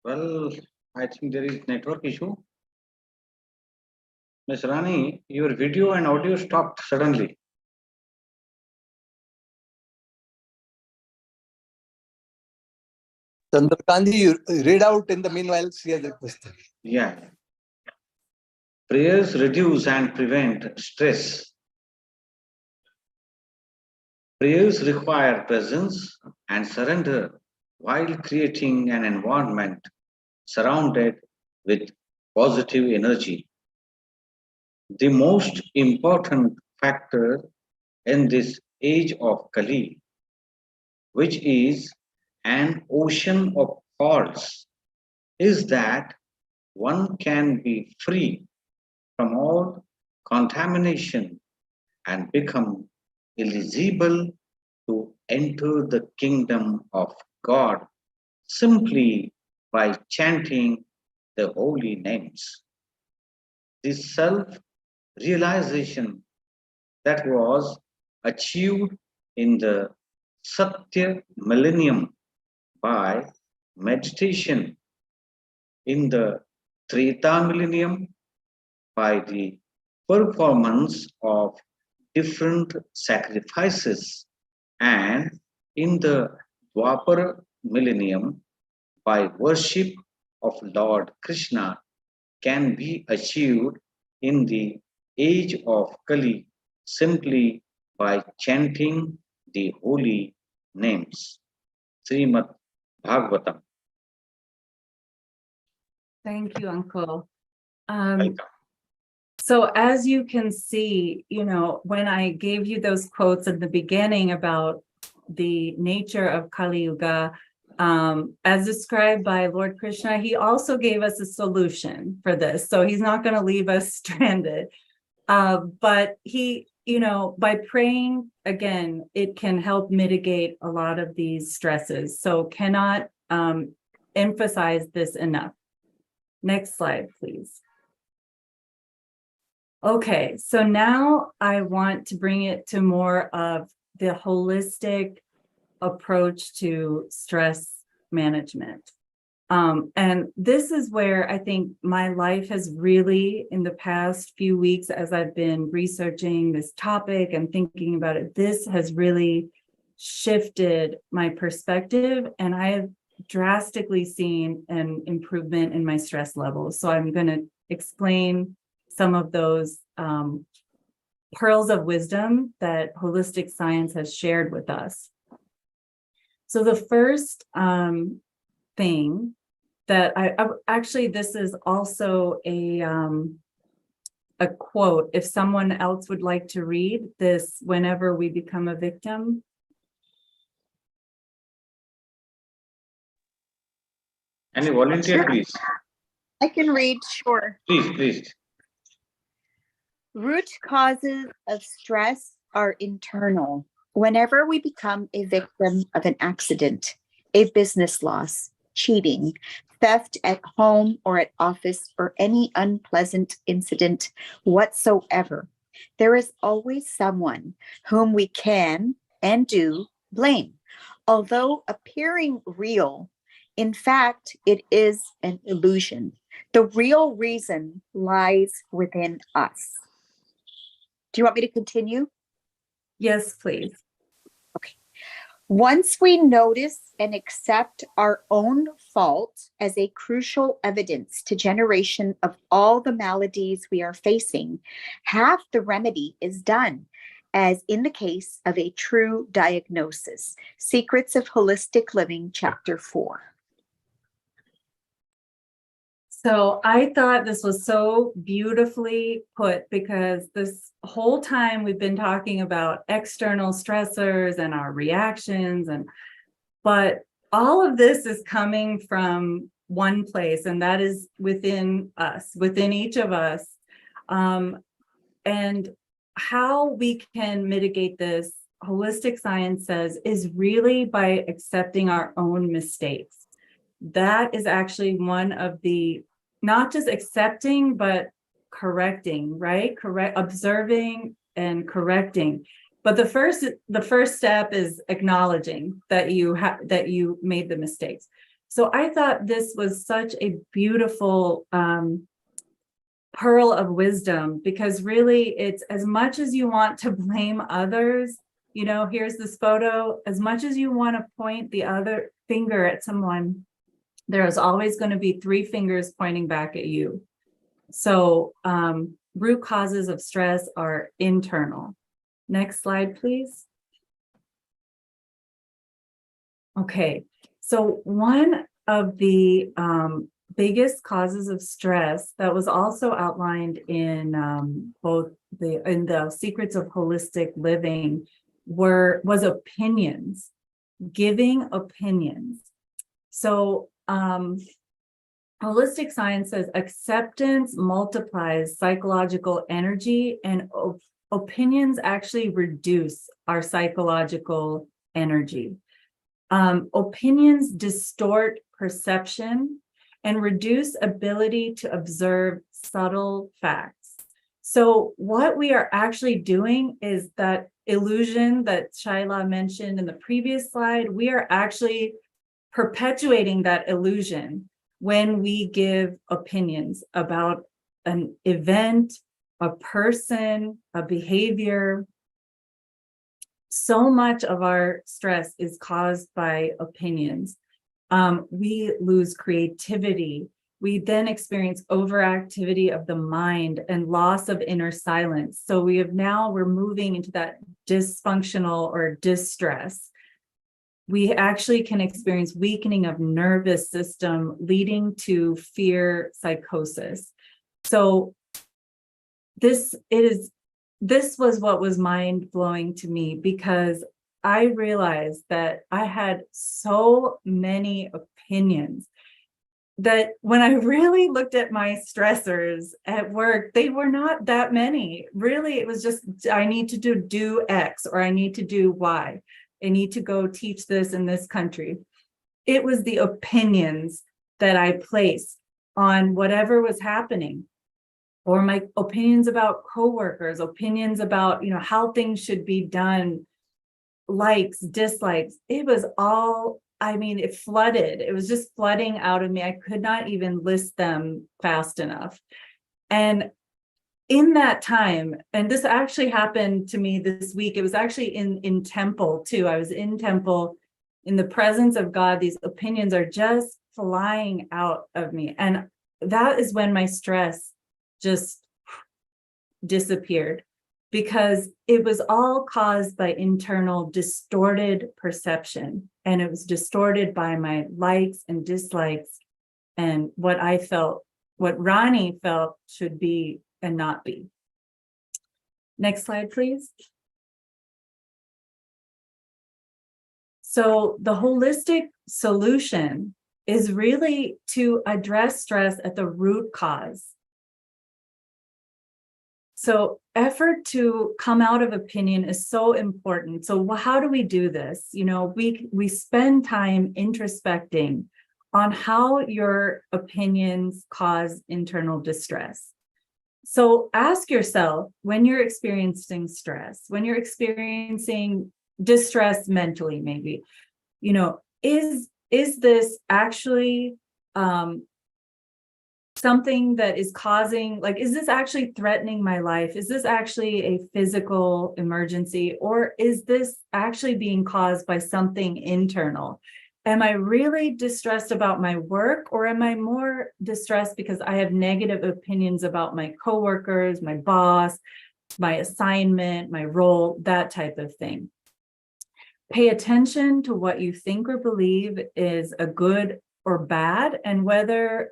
Well, I think there is network issue. Ms. Rani, your video and audio stopped suddenly. Chandrakant, you read out in the meanwhile, she has requested. Yeah. Prayers reduce and prevent stress. Prayers require presence and surrender while creating an environment surrounded with positive energy. The most important factor in this age of Kali, which is an ocean of faults, is that one can be free from all contamination and become eligible to enter the kingdom of God simply by chanting the holy names. This self realization that was achieved in the Satya millennium by meditation, in the Treta millennium by the performance of different sacrifices, and in the Dwapara millennium by worship of Lord Krishna can be achieved in the age of Kali simply by chanting the holy names. Srimad Bhagavatam. thank you, Uncle. Welcome. So as you can see, when I gave you those quotes at the beginning about the nature of Kali Yuga, as described by Lord Krishna, he also gave us a solution for this. So he's not going to leave us stranded. But he, by praying, again, it can help mitigate a lot of these stresses. So cannot emphasize this enough. Next slide, please. Okay, so now I want to bring it to more of the holistic approach to stress management. And this is where I think my life has really, in the past few weeks, as I've been researching this topic and thinking about it, this has really shifted my perspective, and I have drastically seen an improvement in my stress levels. So I'm going to explain some of those pearls of wisdom that holistic science has shared with us. So the first thing that I actually, this is also a quote. If someone else would like to read this, whenever we become a victim. Any volunteer, Sure. please? I can read, sure. Please. Root causes of stress are internal. Whenever we become a victim of an accident, a business loss, cheating, theft at home or at office, or any unpleasant incident whatsoever, there is always someone whom we can and do blame. Although appearing real, in fact, it is an illusion. The real reason lies within us. Do you want me to continue? Yes, please. Once we notice and accept our own fault as a crucial evidence to generation of all the maladies we are facing, half the remedy is done, as in the case of a true diagnosis. Secrets of Holistic Living, Chapter 4. So I thought this was so beautifully put, because this whole time we've been talking about external stressors and our reactions, but all of this is coming from one place, and that is within us, within each of us. And how we can mitigate this, holistic science says, is really by accepting our own mistakes. That is actually one of the, not just accepting, but correcting, right? Observing and correcting. But the first step is acknowledging that you made the mistakes. So I thought this was such a beautiful pearl of wisdom, because really it's, as much as you want to blame others, here's this photo, as much as you want to point the other finger at someone, there is always going to be 3 fingers pointing back at you. So root causes of stress are internal. Next slide, please. Okay, so one of the biggest causes of stress that was also outlined in the Secrets of Holistic Living was opinions, giving opinions. So holistic science says acceptance multiplies psychological energy, and opinions actually reduce our psychological energy. Opinions distort perception and reduce ability to observe subtle facts. So what we are actually doing is that illusion that Shaila mentioned in the previous slide, we are actually perpetuating that illusion when we give opinions about an event, a person, a behavior. So much of our stress is caused by opinions. We lose creativity. We then experience overactivity of the mind and loss of inner silence. So we're moving into that dysfunctional or distress. We actually can experience weakening of nervous system leading to fear psychosis. So this was what was mind-blowing to me, because I realized that I had so many opinions that when I really looked at my stressors at work, they were not that many. Really, it was just, I need to do X, or I need to do Y. I need to go teach this in this country. It was the opinions that I placed on whatever was happening, or my opinions about coworkers, opinions about, how things should be done, likes, dislikes. It was all, it flooded. It was just flooding out of me. I could not even list them fast enough. And in that time, and this actually happened to me this week, it was actually in temple too. I was in temple in the presence of God. These opinions are just flying out of me. And that is when my stress just disappeared, because it was all caused by internal distorted perception. And it was distorted by my likes and dislikes and what I felt, what Rani felt should be and not be. Next slide, please. So the holistic solution is really to address stress at the root cause. So effort to come out of opinion is so important. So how do we do this? You know, we spend time introspecting on how your opinions cause internal distress. So ask yourself, when you're experiencing stress, when you're experiencing distress mentally, maybe, you know, is this actually something that is causing, like, is this actually threatening my life? Is this actually a physical emergency? Or is this actually being caused by something internal? Am I really distressed about my work, or am I more distressed because I have negative opinions about my coworkers, my boss, my assignment, my role, that type of thing? Pay attention to what you think or believe is a good or bad, and whether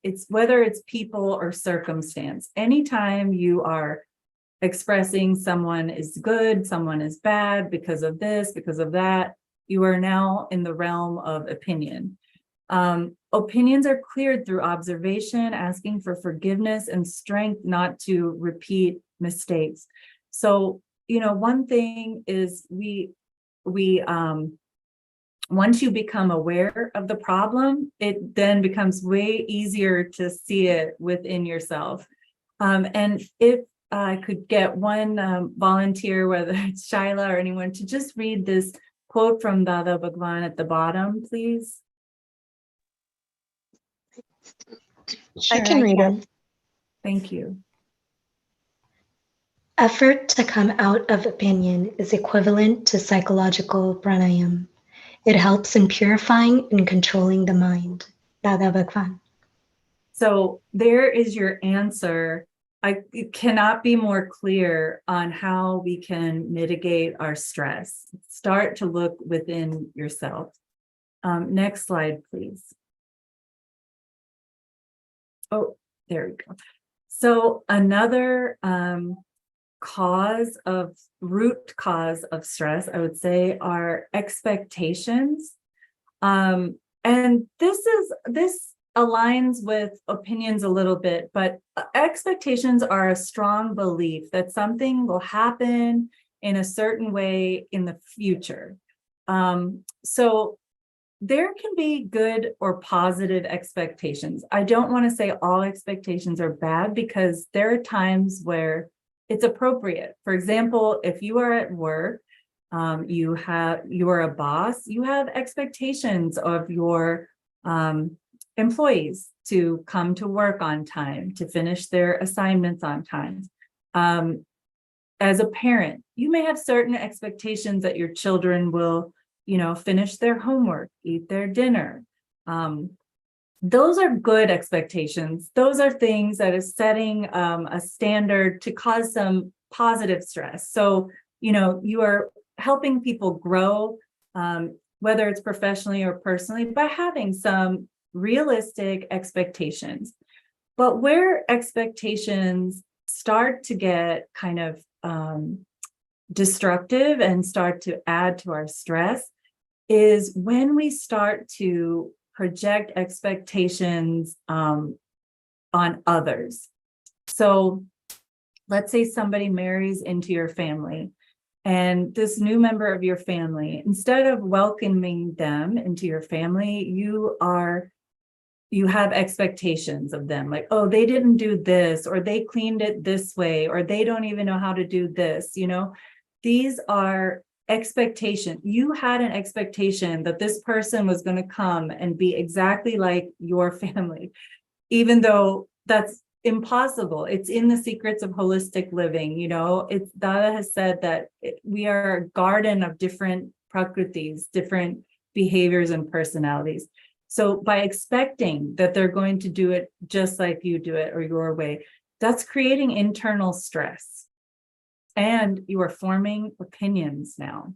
it's people or circumstance. Anytime you are expressing someone is good, someone is bad because of this, because of that, you are now in the realm of opinion. Opinions are cleared through observation, asking for forgiveness and strength not to repeat mistakes. So, you know, one thing is once you become aware of the problem, it then becomes way easier to see it within yourself. And if I could get one volunteer, whether it's Shaila or anyone, to just read this quote from Dada Bhagwan at the bottom, please. I can read it. Thank you. Effort to come out of opinion is equivalent to psychological pranayam. It helps in purifying and controlling the mind. Dada Bhagwan. So there is your answer. It cannot be more clear on how we can mitigate our stress. Start to look within yourself. Next slide, please. Oh, there we go. So another root cause of stress, I would say, are expectations. And this aligns with opinions a little bit, but expectations are a strong belief that something will happen in a certain way in the future. So there can be good or positive expectations. I don't want to say all expectations are bad, because there are times where it's appropriate. For example, if you are at work, you are a boss, you have expectations of your employees to come to work on time, to finish their assignments on time. As a parent, you may have certain expectations that your children will, you know, finish their homework, eat their dinner. Those are good expectations. Those are things that is setting a standard to cause some positive stress. So, you know, you are helping people grow, whether it's professionally or personally, by having some realistic expectations. But where expectations start to get kind of destructive and start to add to our stress is when we start to project expectations on others. So let's say somebody marries into your family, and this new member of your family, instead of welcoming them into your family, you have expectations of them, like, oh, they didn't do this, or they cleaned it this way, or they don't even know how to do this. You know, these are expectation. You had an expectation that this person was going to come and be exactly like your family, even though that's impossible. It's in the secrets of holistic living. You know, it's Dada has said that we are a garden of different prakritis, different behaviors and personalities. So by expecting that they're going to do it just like you do it or your way, that's creating internal stress. And you are forming opinions now.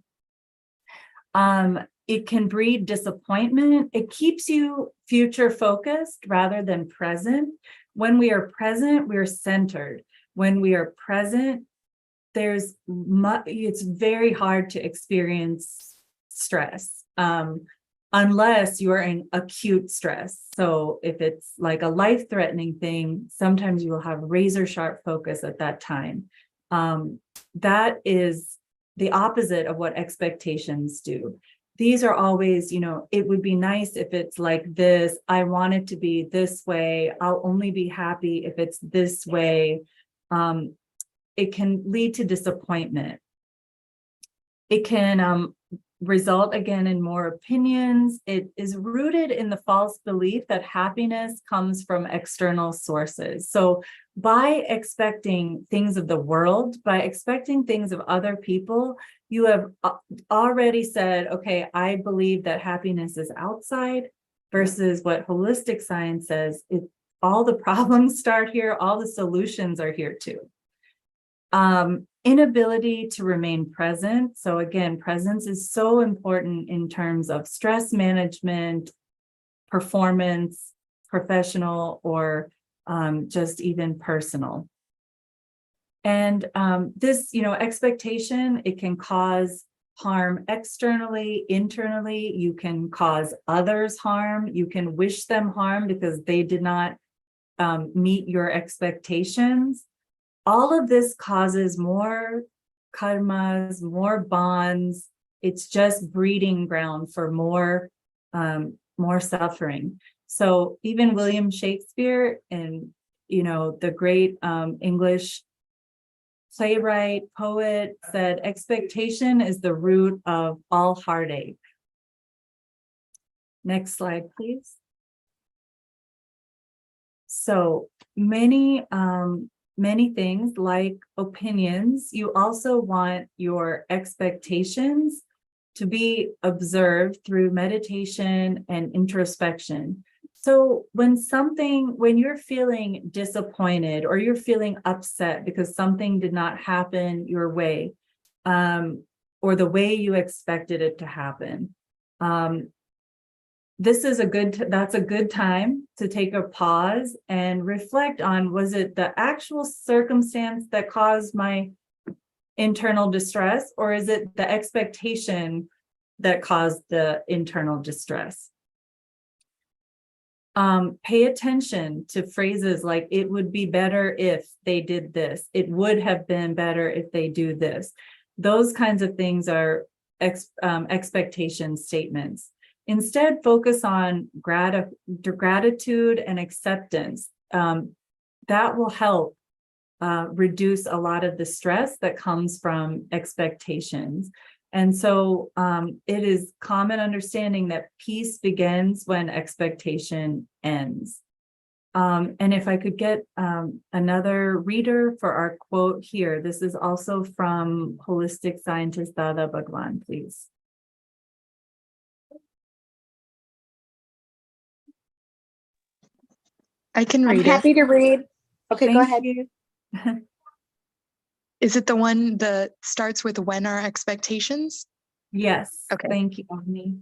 It can breed disappointment. It keeps you future focused rather than present. When we are present, we are centered. When we are present, it's very hard to experience stress. unless you're in acute stress. So if it's like a life-threatening thing, sometimes you will have razor sharp focus at that time. That is the opposite of what expectations do. These are always, it would be nice if it's like this. I want it to be this way. I'll only be happy if it's this way. It can lead to disappointment. It can result again in more opinions. It is rooted in the false belief that happiness comes from external sources. So by expecting things of the world, by expecting things of other people, you have already said, okay, I believe that happiness is outside, versus what holistic science says, all the problems start here, all the solutions are here too. Inability to remain present. So again, presence is so important in terms of stress management, performance, professional, or just even personal. And this, expectation, it can cause harm externally, internally. You can cause others harm. You can wish them harm because they did not meet your expectations. All of this causes more karmas, more bonds. It's just breeding ground for more suffering. So even William Shakespeare, and the great English playwright, poet, said expectation is the root of all heartache. Next slide, please. So many things like opinions, you also want your expectations to be observed through meditation and introspection. So when you're feeling disappointed or you're feeling upset because something did not happen your way, or the way you expected it to happen, that's a good time to take a pause and reflect on, was it the actual circumstance that caused my internal distress, or is it the expectation that caused the internal distress? Pay attention to phrases like, it would be better if they did this. It would have been better if they do this. Those kinds of things are expectation statements. Instead, focus on gratitude and acceptance. That will help reduce a lot of the stress that comes from expectations. And so it is common understanding that peace begins when expectation ends. And if I could get another reader for our quote here, this is also from holistic scientist Dada Bhagwan, please. I can read it. I'm happy to read. Okay, go ahead. You. Is it the one that starts with when our expectations? Yes. Okay. Thank you, Avni.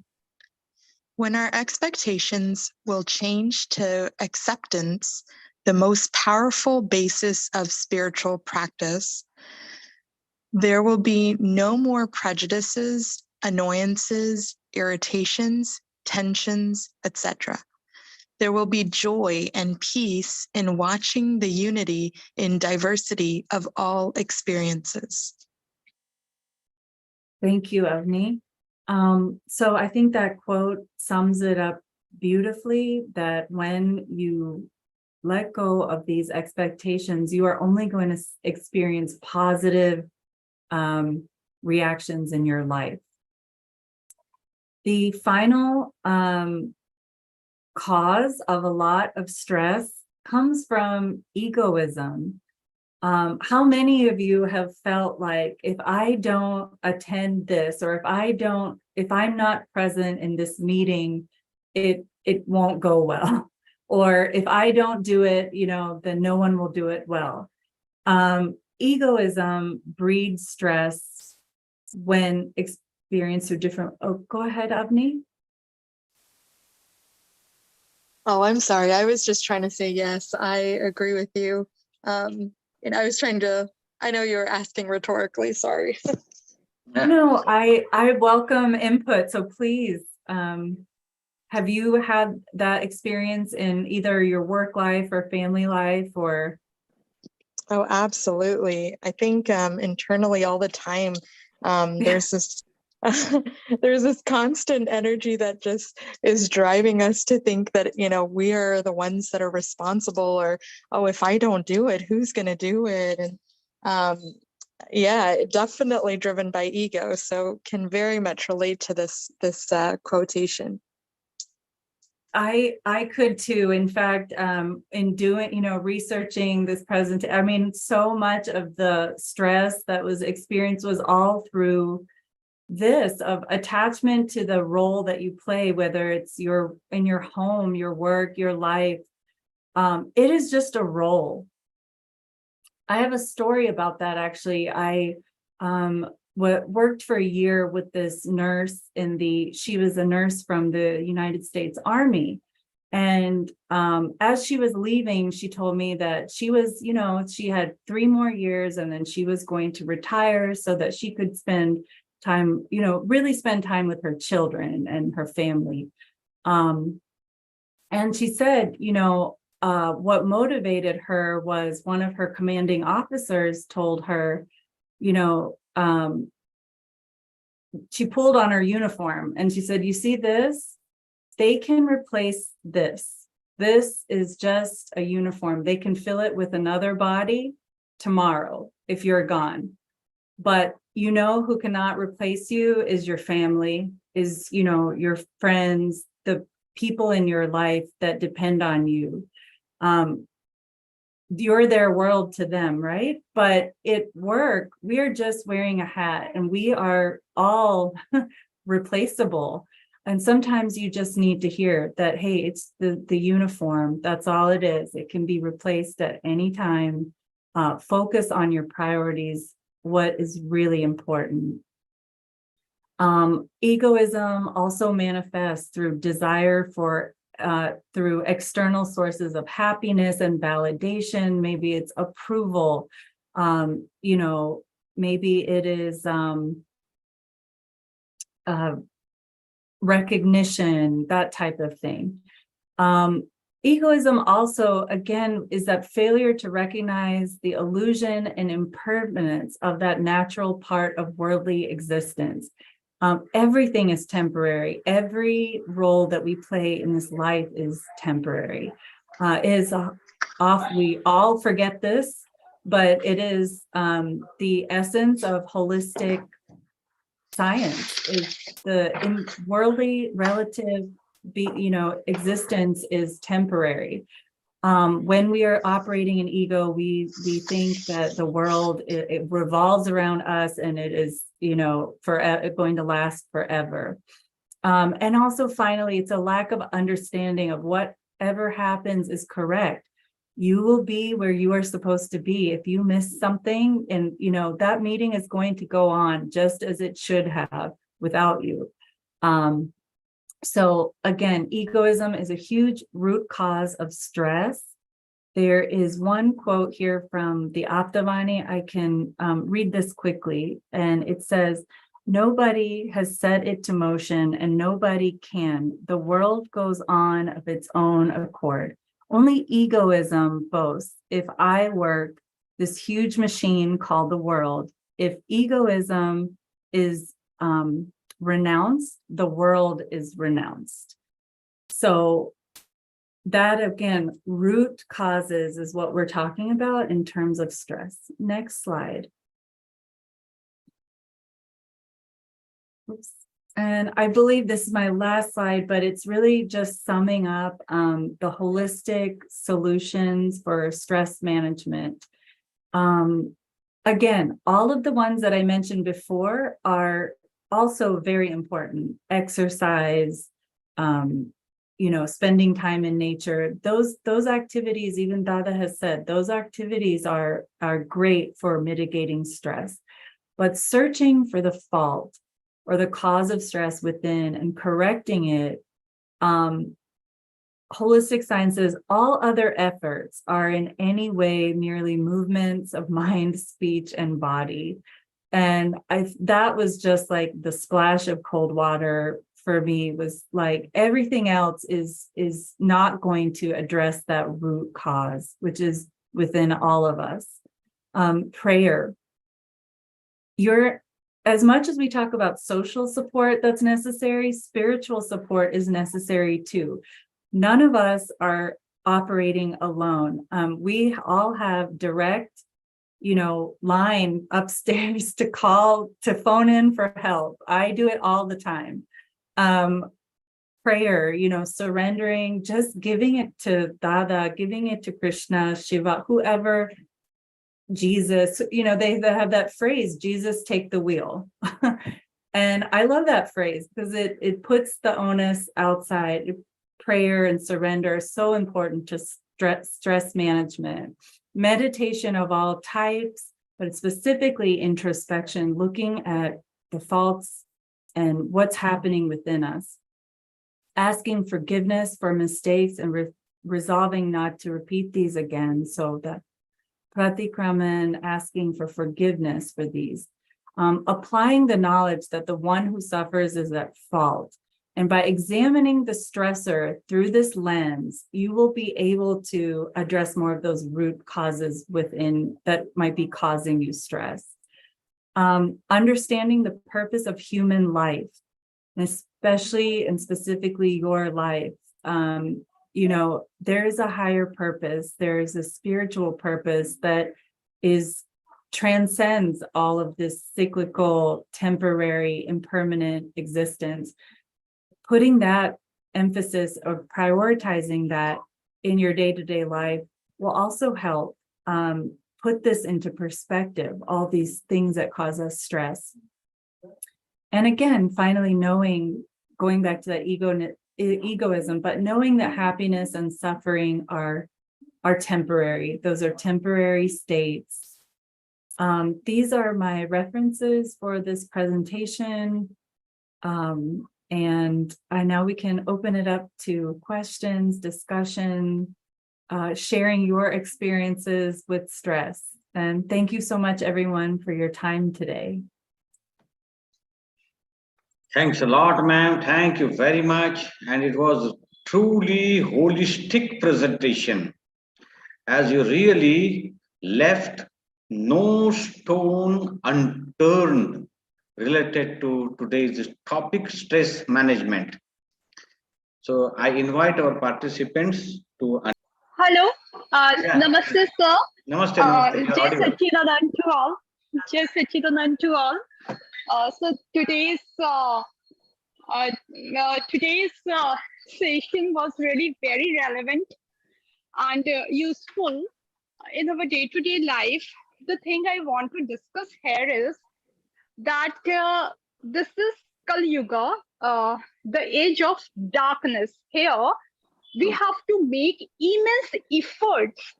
When our expectations will change to acceptance, the most powerful basis of spiritual practice, there will be no more prejudices, annoyances, irritations, tensions, etc. There will be joy and peace in watching the unity in diversity of all experiences. Thank you, Avni. So I think that quote sums it up beautifully, that when you let go of these expectations, you are only going to experience positive reactions in your life. The final cause of a lot of stress comes from egoism. How many of you have felt like, if I don't attend this, or if I'm not present in this meeting, it won't go well. Or if I don't do it, then no one will do it well. Egoism breeds stress when experienced through different. Oh, go ahead, Avni. Oh, I'm sorry. I was just trying to say yes. I agree with you. And I was I know you were asking rhetorically, sorry. No, I welcome input, so please have you had that experience in either your work life or family life or? Oh, absolutely. I think internally all the time, there's this there's this constant energy that just is driving us to think that, you know, we are the ones that are responsible, or, oh, if I don't do it, who's going to do it? And yeah, definitely driven by ego. So can very much relate to this quotation. I could too. In fact, in doing, you know, researching this presentation, I mean, so much of the stress that was experienced was all through this of attachment to the role that you play, whether it's in your home, your work, your life. It is just a role. I have a story about that, actually. I worked for a year with this nurse she was a nurse from the United States Army. And as she was leaving, she told me that she was, you know, she had 3 more years and then she was going to retire so that she could spend time, you know, really spend time with her children and her family. And she said, you know, what motivated her was one of her commanding officers told her, you know, she pulled on her uniform and she said, you see this? They can replace this. This is just a uniform. They can fill it with another body tomorrow if you're gone. But you know who cannot replace you is your family, is, you know, your friends, the people in your life that depend on you. You're their world to them, right? But at work, we are just wearing a hat and we are all replaceable. And sometimes you just need to hear that, hey, it's the uniform. That's all it is. It can be replaced at any time. Focus on your priorities, what is really important. Egoism also manifests through desire through external sources of happiness and validation. Maybe it's approval. You know, maybe it is recognition, that type of thing. Egoism also, again, is that failure to recognize the illusion and impermanence of that natural part of worldly existence. Everything is temporary. Every role that we play in this life is temporary. We all forget this, but it is the essence of holistic science. Is the worldly relative, existence is temporary. When we are operating in ego, we think that the world it revolves around us and it is, going to last forever. And also, finally, it's a lack of understanding of whatever happens is correct. You will be where you are supposed to be. If you miss something, and that meeting is going to go on just as it should have without you. So again, egoism is a huge root cause of stress. There is one quote here from the Aptavani. I can read this quickly, and it says, "Nobody has set it to motion and nobody can. The world goes on of its own accord. Only egoism boasts, if I work this huge machine called the world, if egoism is renounced, the world is renounced." So that, again, root causes is what we're talking about in terms of stress. Next slide. Oops. And I believe this is my last slide, but it's really just summing up the holistic solutions for stress management. Again, all of the ones that I mentioned before are also very important. Exercise, spending time in nature. Those activities, even Dada has said, those activities are great for mitigating stress. But searching for the fault or the cause of stress within and correcting it, holistic sciences, all other efforts are in any way merely movements of mind, speech, and body. And that was just like the splash of cold water for me was like everything else is not going to address that root cause, which is within all of us. Prayer. As much as we talk about social support that's necessary, spiritual support is necessary too. None of us are operating alone. We all have direct, line upstairs to call, to phone in for help. I do it all the time. Prayer, surrendering, just giving it to Dada, giving it to Krishna, Shiva, whoever, Jesus, they have that phrase, Jesus, take the wheel. And I love that phrase because it puts the onus outside. Prayer and surrender are so important to stress management. Meditation of all types, but specifically introspection, looking at the faults and what's happening within us. Asking forgiveness for mistakes and resolving not to repeat these again. So that pratikraman, asking for forgiveness for these. Applying the knowledge that the one who suffers is at fault. And by examining the stressor through this lens, you will be able to address more of those root causes within that might be causing you stress. Understanding the purpose of human life, and especially and specifically your life. There is a higher purpose. There is a spiritual purpose that transcends all of this cyclical, temporary, impermanent existence. Putting that emphasis or prioritizing that in your day-to-day life will also help put this into perspective, all these things that cause us stress. And again, finally going back to that egoism, but knowing that happiness and suffering are temporary. Those are temporary states. These are my references for this presentation. And now we can open it up to questions, discussion, sharing your experiences with stress. And thank you so much, everyone, for your time today. Thanks a lot, ma'am. Thank you very much. And it was truly holistic presentation, as you really left no stone unturned related to today's topic, stress management. So I invite our participants to. Hello, Namaste, sir. Namaste. Jai Sachidanand to all. Jai Sachidanand to all. So today's session was really very relevant and useful in our day-to-day life. The thing I want to discuss here is that this is Kali Yuga, the age of darkness. Here, we have to make immense efforts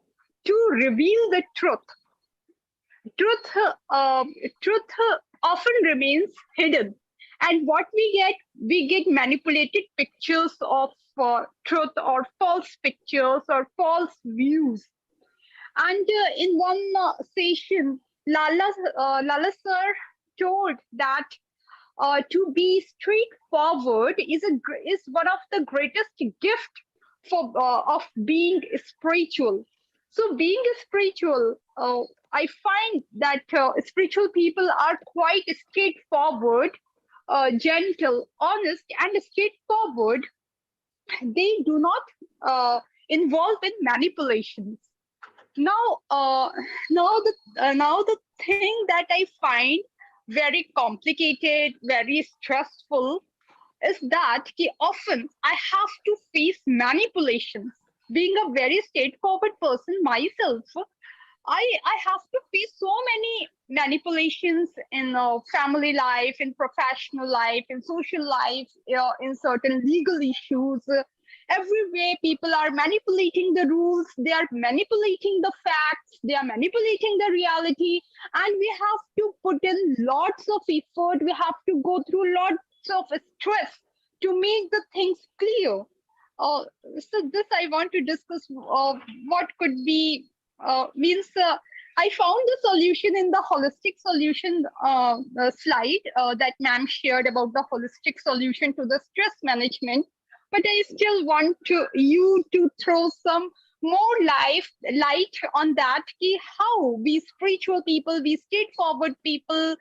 to reveal the truth. Truth often remains hidden. And what we get manipulated pictures of truth or false pictures or false views. And in one session, Lala sir told that to be straightforward is one of the greatest gift of being spiritual. So being spiritual, I find that spiritual people are quite straightforward, gentle, honest, and straightforward. They do not involve in manipulations. Now the thing that I find very complicated, very stressful is that often I have to face manipulations. Being a very straightforward person myself, I have to face so many manipulations in family life, in professional life, in social life, in certain legal issues. Everywhere people are manipulating the rules, they are manipulating the facts, they are manipulating the reality, and we have to put in lots of effort, we have to go through lots of stress to make the things clear. So this I want to discuss what could be I found the solution in the holistic solution slide that ma'am shared about the holistic solution to the stress management. But I still want you to throw some more light on that, how we spiritual people, we straightforward people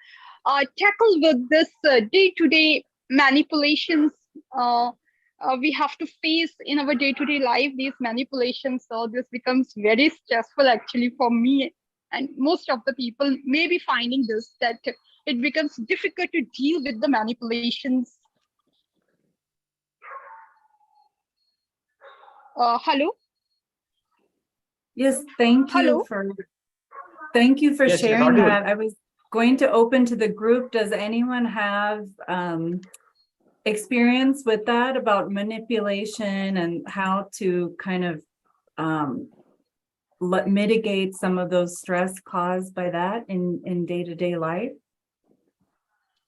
tackle with this day-to-day manipulations. We have to face in our day-to-day life these manipulations. So this becomes very stressful actually for me, and most of the people may be finding this, that it becomes difficult to deal with the manipulations. Hello. Yes, thank Hello? you for Yes, sharing audible. that. I was going to open to the group. Does anyone have experience with that, about manipulation and how to kind of mitigate some of those stress caused by that in day-to-day life?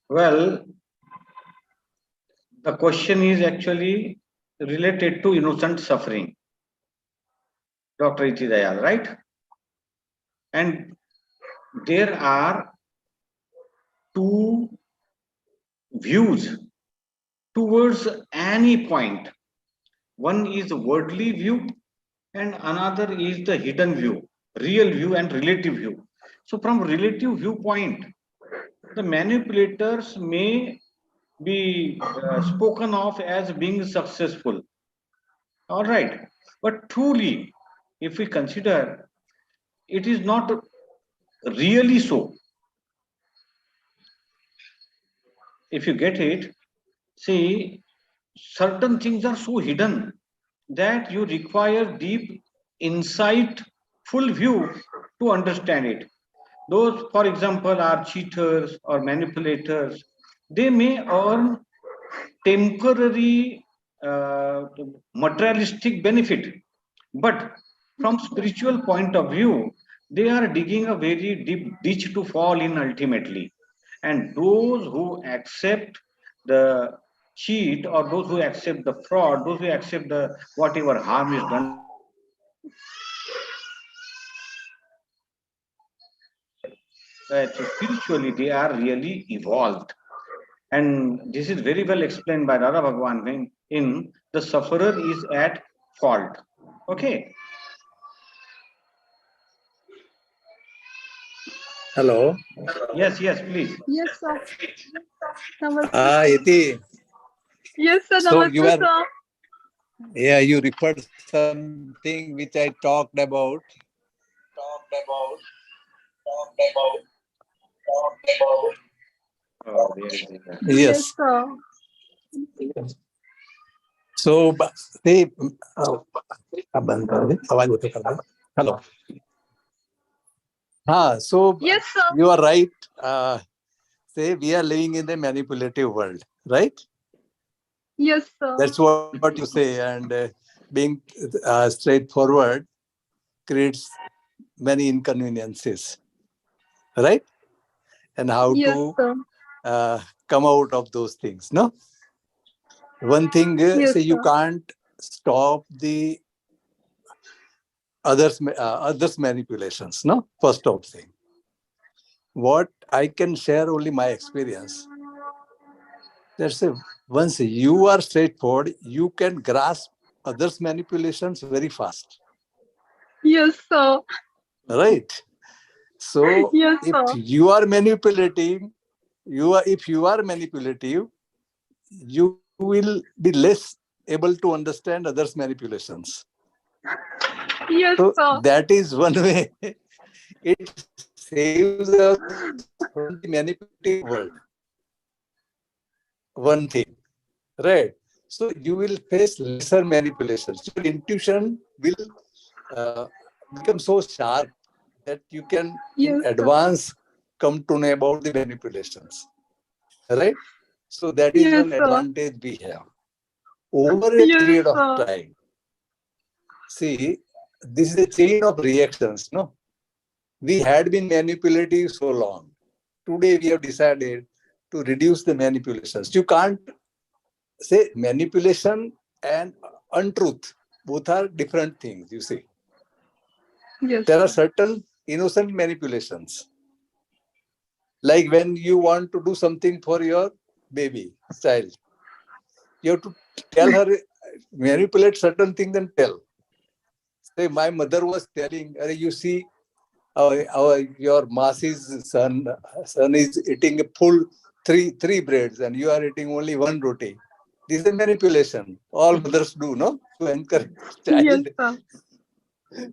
Well, the question is actually related to innocent suffering, Dr. Ichidayal, right? And there are two views towards any point. One is worldly view and another is the hidden view, real view and relative view. So from relative viewpoint, the manipulators may be spoken of as being successful. All right. But truly, if we consider, it is not really so. If you get it, see, certain things are so hidden that you require deep insight, full view to understand it. Those, for example, are cheaters or manipulators. They may earn temporary materialistic benefit, but from spiritual point of view, they are digging a very deep ditch to fall in ultimately. And those who accept the cheat, or those who accept the fraud, those who accept the whatever harm is done, that spiritually they are really evolved. And this is very well explained by Dada Bhagwan in the sufferer is at fault. Okay. Hello. Yes, please. Yes, sir. Namaste, Iti. yes, sir. So Namaste, you are, sir. yeah, you referred something which I talked about. Oh, where is it? Yes. Sir. So, see, hello. So Yes, sir. you are right. Say we are living in the manipulative world, right? Yes, sir. That's what you say. And being straightforward creates many inconveniences, right? And how Yes, to sir. come out of those things, no? One thing, Yes, say you sir. can't stop the others manipulations, no? First of thing. What I can share only my experience. That's it. Once you are straightforward, you can grasp others' manipulations very fast. Yes, sir. Right? So Yes, if sir. you are manipulating, if you are manipulative, you will be less able to understand others' manipulations. Yes, So sir. that is one way. It saves us from the manipulative world. One thing, right? So you will face lesser manipulations. Your intuition will become so sharp that you can in Yes, sir. advance come to know about the manipulations, right? So that is Yes, one sir. advantage we have over a Yes, period of sir. time. See, this is a chain of reactions, no? We had been manipulative so long. Today we have decided to reduce the manipulations. You can't say manipulation and untruth. Both are different things, you see. Yes, There are sir. certain innocent manipulations. Like when you want to do something for your baby, child, you have to tell her, manipulate certain things and tell. Say, my mother was telling, you see, your Masi's son is eating a full three breads and you are eating only one roti. This is a manipulation. All mothers do, no? To encourage child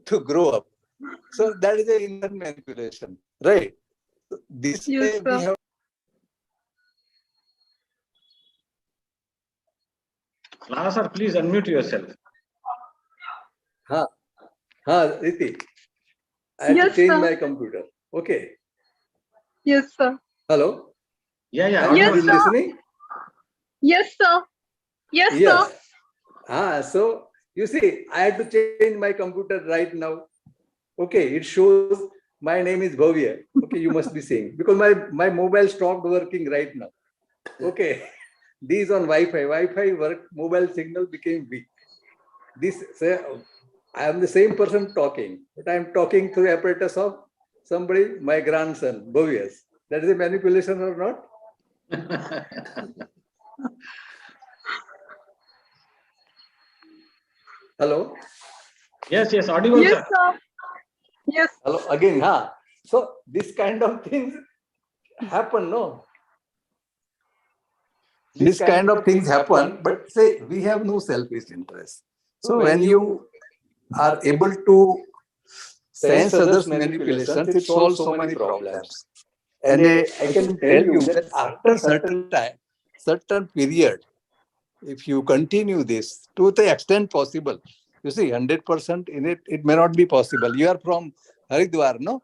to grow up. So that is a innocent manipulation, right? This way we have. Lala sir, please unmute yourself. Riti. I have to change my computer. Okay. Yes, sir. Hello? Yeah. Are you listening? Yes, sir. Yes, sir. So you see, I had to change my computer right now. Okay, it shows my name is Bhavya. Okay, you must be seeing because my mobile stopped working right now. Okay, these on Wi-Fi. Wi-Fi work, mobile signal became weak. I am the same person talking, but I am talking through apparatus of somebody, my grandson, Bhavyas. That is a manipulation or not? Hello? Yes, audible, yes, sir. sir. Yes. Hello, again, So this kind of things happen, no? This kind of things happen, but say we have no selfish interest. So when you are able to sense others' manipulations, it solves so many problems. And I can tell you that after certain period, if you continue this to the extent possible, you see, 100% in it may not be possible. You are from Haridwar, no?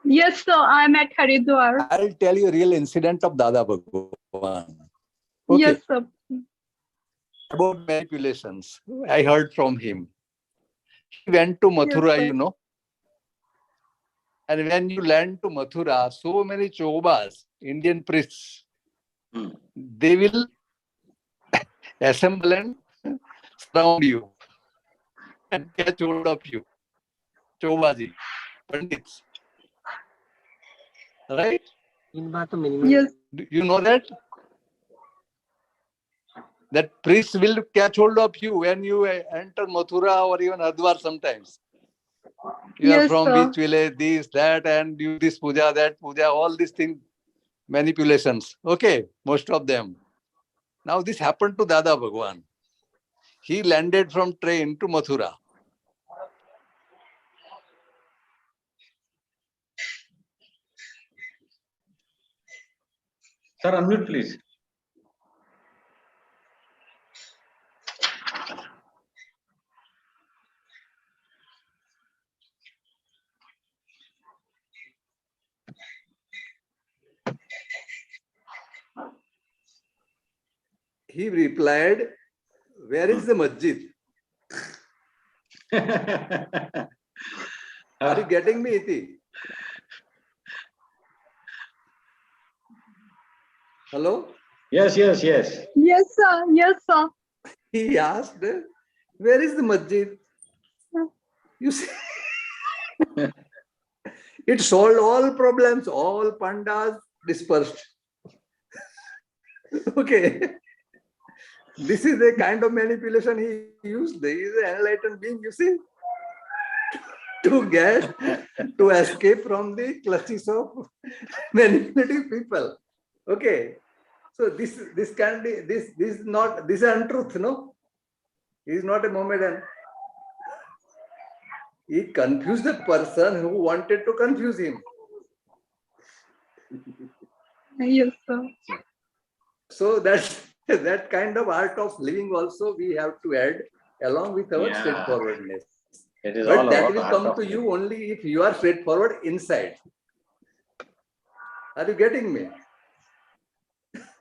Yes, sir. I'm at Haridwar. I'll tell you a real incident of Dada Bhagwan. Okay. Yes, sir. About manipulations, I heard from him. He went to Mathura, Yes, and when you land to Mathura, so many chobas, Indian priests, they will assemble and surround you and catch hold of you. Chobaji, Pandits. Right? Yes. You know that? That priests will catch hold of you when you enter Mathura or even Haridwar sometimes. You are from which village, this, that, and you this puja, that puja, all these things, manipulations. Okay, most of them. Now this happened to Dada Bhagwan. He landed from train to Mathura. Sir, unmute please. He replied, "Where is the masjid?" Are you getting me, Iti? Hello? Yes. Yes, sir. Yes, sir. He asked, "Where is the masjid?" You see, it solved all problems, all pandas dispersed. Okay. This is the kind of manipulation he used. He is an enlightened being, you see, to escape from the clutches of manipulative people. Okay. So this is untruth, no? He is not a Mohammedan. He confused the person who wanted to confuse him. Yes, sir. So that kind of art of living also we have to add along with our straightforwardness. But that will come to you only if you are straightforward inside. Are you getting me?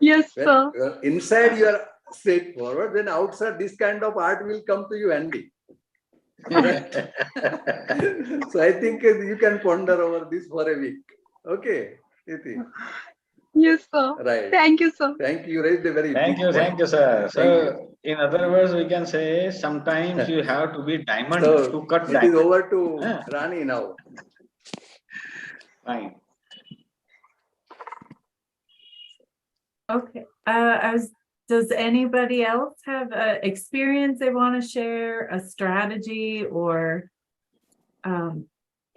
Yes, sir. Inside you are straightforward, then outside this kind of art will come to you handy. Right? So I think you can ponder over this for a week. Okay, Iti. Yes, sir. Right. Thank you, sir. Thank you. You raised a very Thank big you, point. sir. Thank you. So, in other words, we can say sometimes you have to be diamond So to cut it diamond. is over to Rani now. Fine. Okay, does anybody else have an experience they want to share, a strategy, or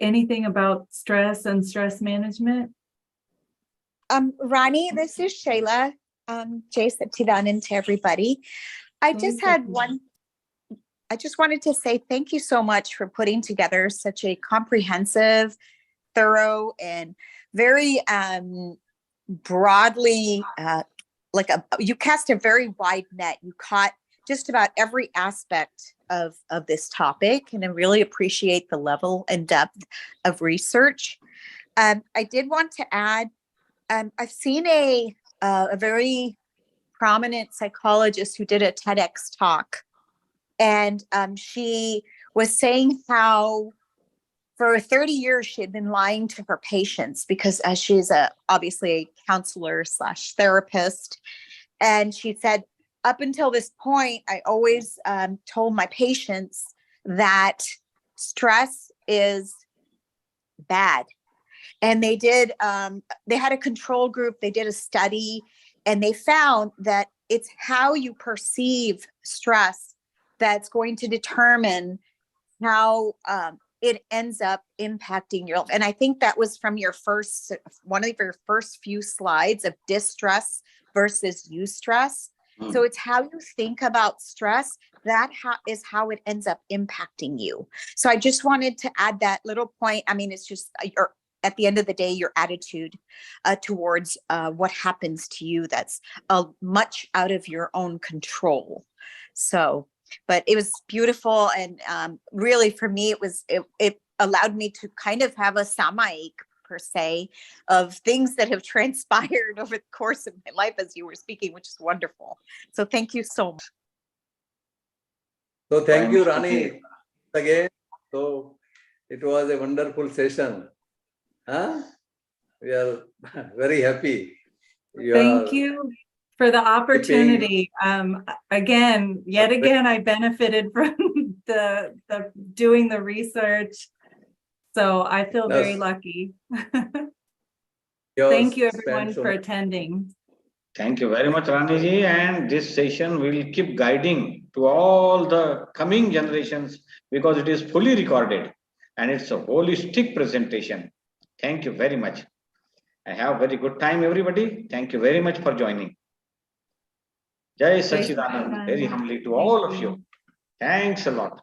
anything about stress and stress management? Rani, this is Shayla. Jay Satchidanand to everybody. I just wanted to say thank you so much for putting together such a comprehensive, thorough, and very broadly, you cast a very wide net. You caught just about every aspect of this topic, and I really appreciate the level and depth of research. I did want to add, I've seen a very prominent psychologist who did a TEDx talk, and she was saying how for 30 years she had been lying to her patients because she's obviously a counselor / therapist, and she said, up until this point, I always told my patients that stress is bad. And they did, they had a control group, they did a study, and they found that it's how you perceive stress that's going to determine how it ends up impacting your life. And I think that was from one of your first few slides of distress versus eustress. So it's how you think about stress, is how it ends up impacting you. So I just wanted to add that little point. I mean, it's just at the end of the day, your attitude towards what happens to you that's much out of your own control. So, but it was beautiful. And really for me, it allowed me to kind of have a samaik per se of things that have transpired over the course of my life as you were speaking, which is wonderful. So thank you so much. So thank you, Rani, again. So it was a wonderful session. Huh? We are very happy. Thank you for the opportunity. Yet again, I benefited from the doing the research. So I feel very lucky. Thank you everyone for attending. Thank you very much, Rani ji. And this session will keep guiding to all the coming generations because it is fully recorded and it's a holistic presentation. Thank you very much. I have a very good time, everybody. Thank you very much for joining. Jai Satchidanand, very humbly to all of you. Thanks a lot.